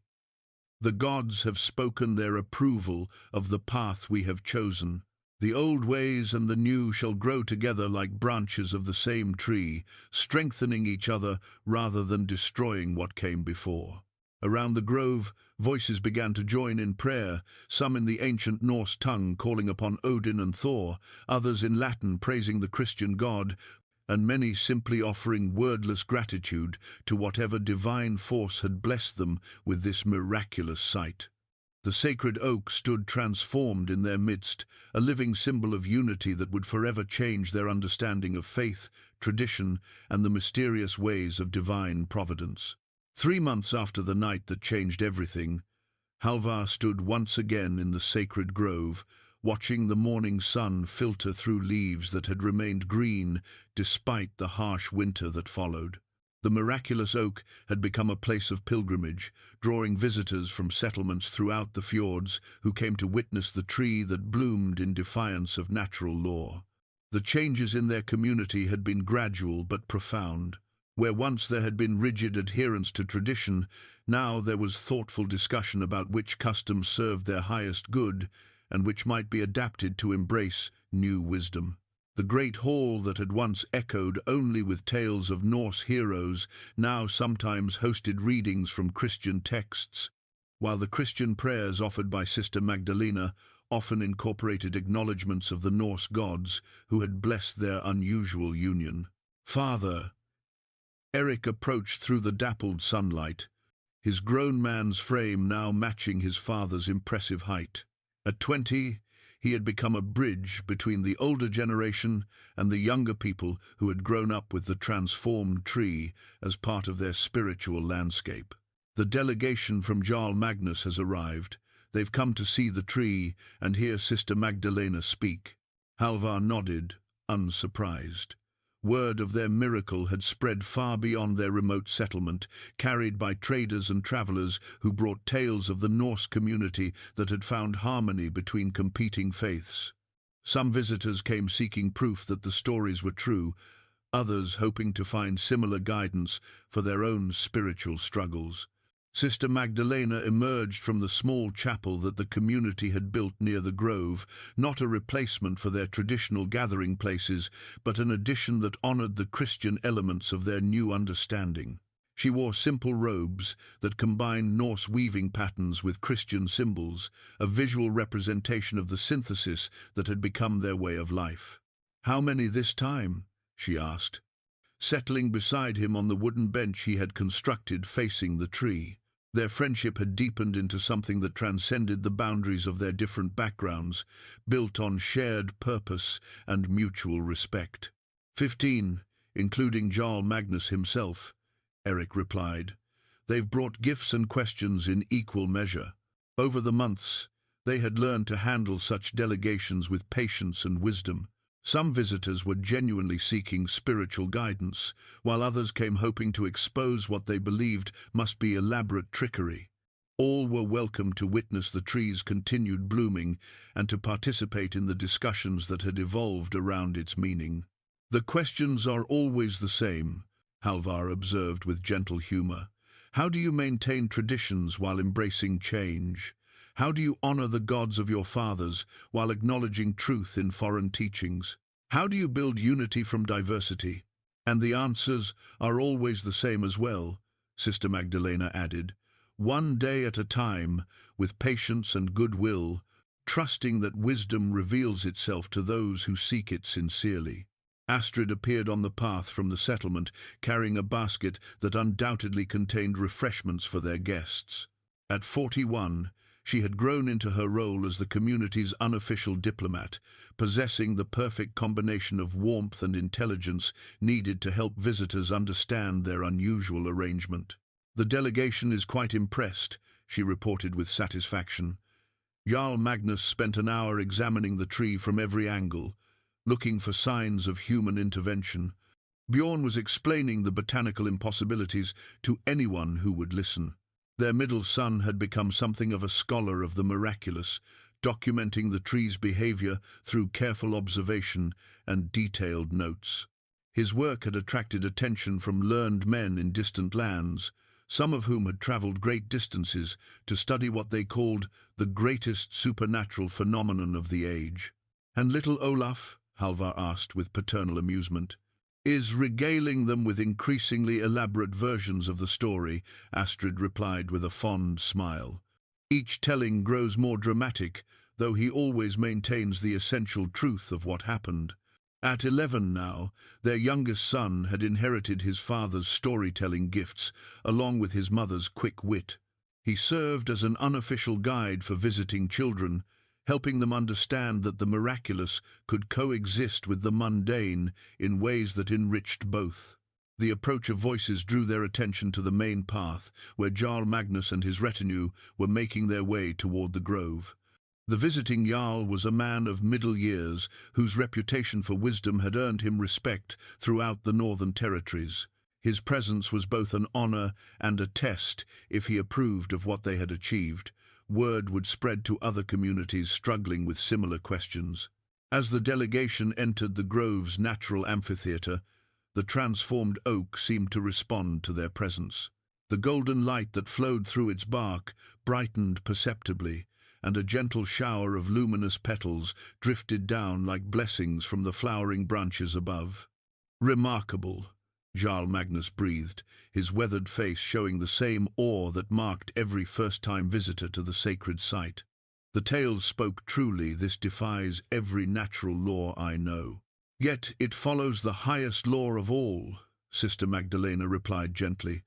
"The gods have spoken their approval of the path we have chosen. The old ways and the new shall grow together like branches of the same tree, strengthening each other rather than destroying what came before." Around the grove, voices began to join in prayer, some in the ancient Norse tongue calling upon Odin and Thor, others in Latin praising the Christian God, and many simply offering wordless gratitude to whatever divine force had blessed them with this miraculous sight. The sacred oak stood transformed in their midst, a living symbol of unity that would forever change their understanding of faith, tradition, and the mysterious ways of divine providence. 3 months after the night that changed everything, Halvar stood once again in the sacred grove, watching the morning sun filter through leaves that had remained green despite the harsh winter that followed. The miraculous oak had become a place of pilgrimage, drawing visitors from settlements throughout the fjords who came to witness the tree that bloomed in defiance of natural law. The changes in their community had been gradual but profound. Where once there had been rigid adherence to tradition, now there was thoughtful discussion about which customs served their highest good and which might be adapted to embrace new wisdom. The great hall that had once echoed only with tales of Norse heroes now sometimes hosted readings from Christian texts, while the Christian prayers offered by Sister Magdalena often incorporated acknowledgments of the Norse gods who had blessed their unusual union. "Father," Eric approached through the dappled sunlight, his grown man's frame now matching his father's impressive height. At 20, he had become a bridge between the older generation and the younger people who had grown up with the transformed tree as part of their spiritual landscape. "The delegation from Jarl Magnus has arrived. They've come to see the tree and hear Sister Magdalena speak." Halvar nodded, unsurprised. Word of their miracle had spread far beyond their remote settlement, carried by traders and travelers who brought tales of the Norse community that had found harmony between competing faiths. Some visitors came seeking proof that the stories were true, others hoping to find similar guidance for their own spiritual struggles. Sister Magdalena emerged from the small chapel that the community had built near the grove, not a replacement for their traditional gathering places, but an addition that honored the Christian elements of their new understanding. She wore simple robes that combined Norse weaving patterns with Christian symbols, a visual representation of the synthesis that had become their way of life. "How many this time?" she asked, settling beside him on the wooden bench he had constructed facing the tree. Their friendship had deepened into something that transcended the boundaries of their different backgrounds, built on shared purpose and mutual respect. 15, including Jarl Magnus himself, Eric replied. They've brought gifts and questions in equal measure. Over the months, they had learned to handle such delegations with patience and wisdom. Some visitors were genuinely seeking spiritual guidance, while others came hoping to expose what they believed must be elaborate trickery. All were welcome to witness the tree's continued blooming and to participate in the discussions that had evolved around its meaning. "The questions are always the same," Halvar observed with gentle humor. "How do you maintain traditions while embracing change? How do you honor the gods of your fathers while acknowledging truth in foreign teachings? How do you build unity from diversity?" "And the answers are always the same as well," Sister Magdalena added. "One day at a time, with patience and goodwill, trusting that wisdom reveals itself to those who seek it sincerely." Astrid appeared on the path from the settlement, carrying a basket that undoubtedly contained refreshments for their guests. At 41, she had grown into her role as the community's unofficial diplomat, possessing the perfect combination of warmth and intelligence needed to help visitors understand their unusual arrangement. "The delegation is quite impressed," she reported with satisfaction. Jarl Magnus spent an hour examining the tree from every angle, looking for signs of human intervention. Bjorn was explaining the botanical impossibilities to anyone who would listen. Their middle son had become something of a scholar of the miraculous, documenting the tree's behavior through careful observation and detailed notes. His work had attracted attention from learned men in distant lands, some of whom had traveled great distances to study what they called the greatest supernatural phenomenon of the age. "And little Olaf?" Halvar asked with paternal amusement. "Is regaling them with increasingly elaborate versions of the story," Astrid replied with a fond smile. "Each telling grows more dramatic, though he always maintains the essential truth of what happened." At 11 now, their youngest son had inherited his father's storytelling gifts, along with his mother's quick wit. He served as an unofficial guide for visiting children, helping them understand that the miraculous could coexist with the mundane in ways that enriched both. The approach of voices drew their attention to the main path, where Jarl Magnus and his retinue were making their way toward the grove. The visiting Jarl was a man of middle years, whose reputation for wisdom had earned him respect throughout the northern territories. His presence was both an honor and a test if he approved of what they had achieved. Word would spread to other communities struggling with similar questions. As the delegation entered the grove's natural amphitheater, the transformed oak seemed to respond to their presence. The golden light that flowed through its bark brightened perceptibly, and a gentle shower of luminous petals drifted down like blessings from the flowering branches above. "Remarkable," Jarl Magnus breathed, his weathered face showing the same awe that marked every first-time visitor to the sacred site. "The tales spoke truly. This defies every natural law I know." "Yet it follows the highest law of all," Sister Magdalena replied gently.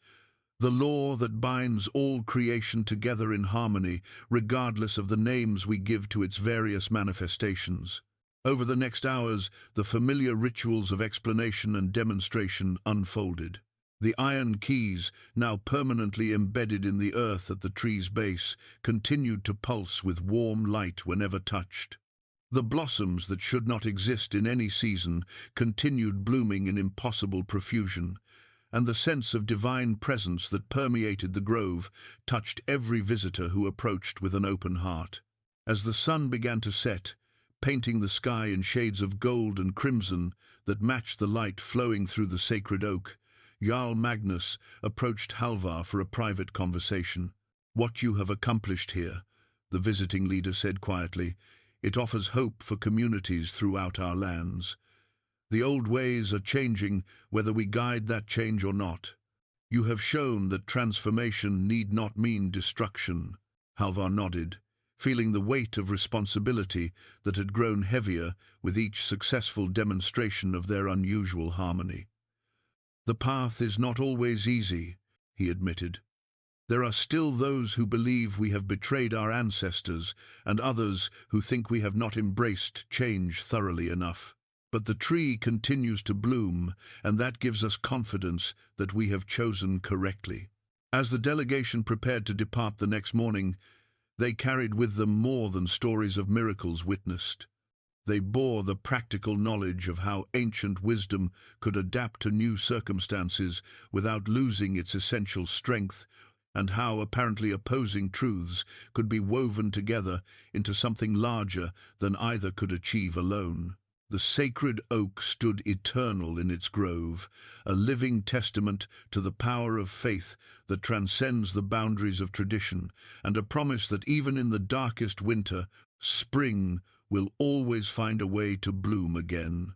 "The law that binds all creation together in harmony, regardless of the names we give to its various manifestations." Over the next hours, the familiar rituals of explanation and demonstration unfolded. The iron keys, now permanently embedded in the earth at the tree's base, continued to pulse with warm light whenever touched. The blossoms that should not exist in any season continued blooming in impossible profusion, and the sense of divine presence that permeated the grove touched every visitor who approached with an open heart. As the sun began to set, painting the sky in shades of gold and crimson that matched the light flowing through the sacred oak, Jarl Magnus approached Halvar for a private conversation. "What you have accomplished here," the visiting leader said quietly, "it offers hope for communities throughout our lands. The old ways are changing, whether we guide that change or not. You have shown that transformation need not mean destruction." Halvar nodded, feeling the weight of responsibility that had grown heavier with each successful demonstration of their unusual harmony. "The path is not always easy," he admitted. "There are still those who believe we have betrayed our ancestors, and others who think we have not embraced change thoroughly enough. But the tree continues to bloom, and that gives us confidence that we have chosen correctly." As the delegation prepared to depart the next morning, they carried with them more than stories of miracles witnessed. They bore the practical knowledge of how ancient wisdom could adapt to new circumstances without losing its essential strength, and how apparently opposing truths could be woven together into something larger than either could achieve alone. The sacred oak stood eternal in its grove, a living testament to the power of faith that transcends the boundaries of tradition, and a promise that even in the darkest winter, spring will always find a way to bloom again.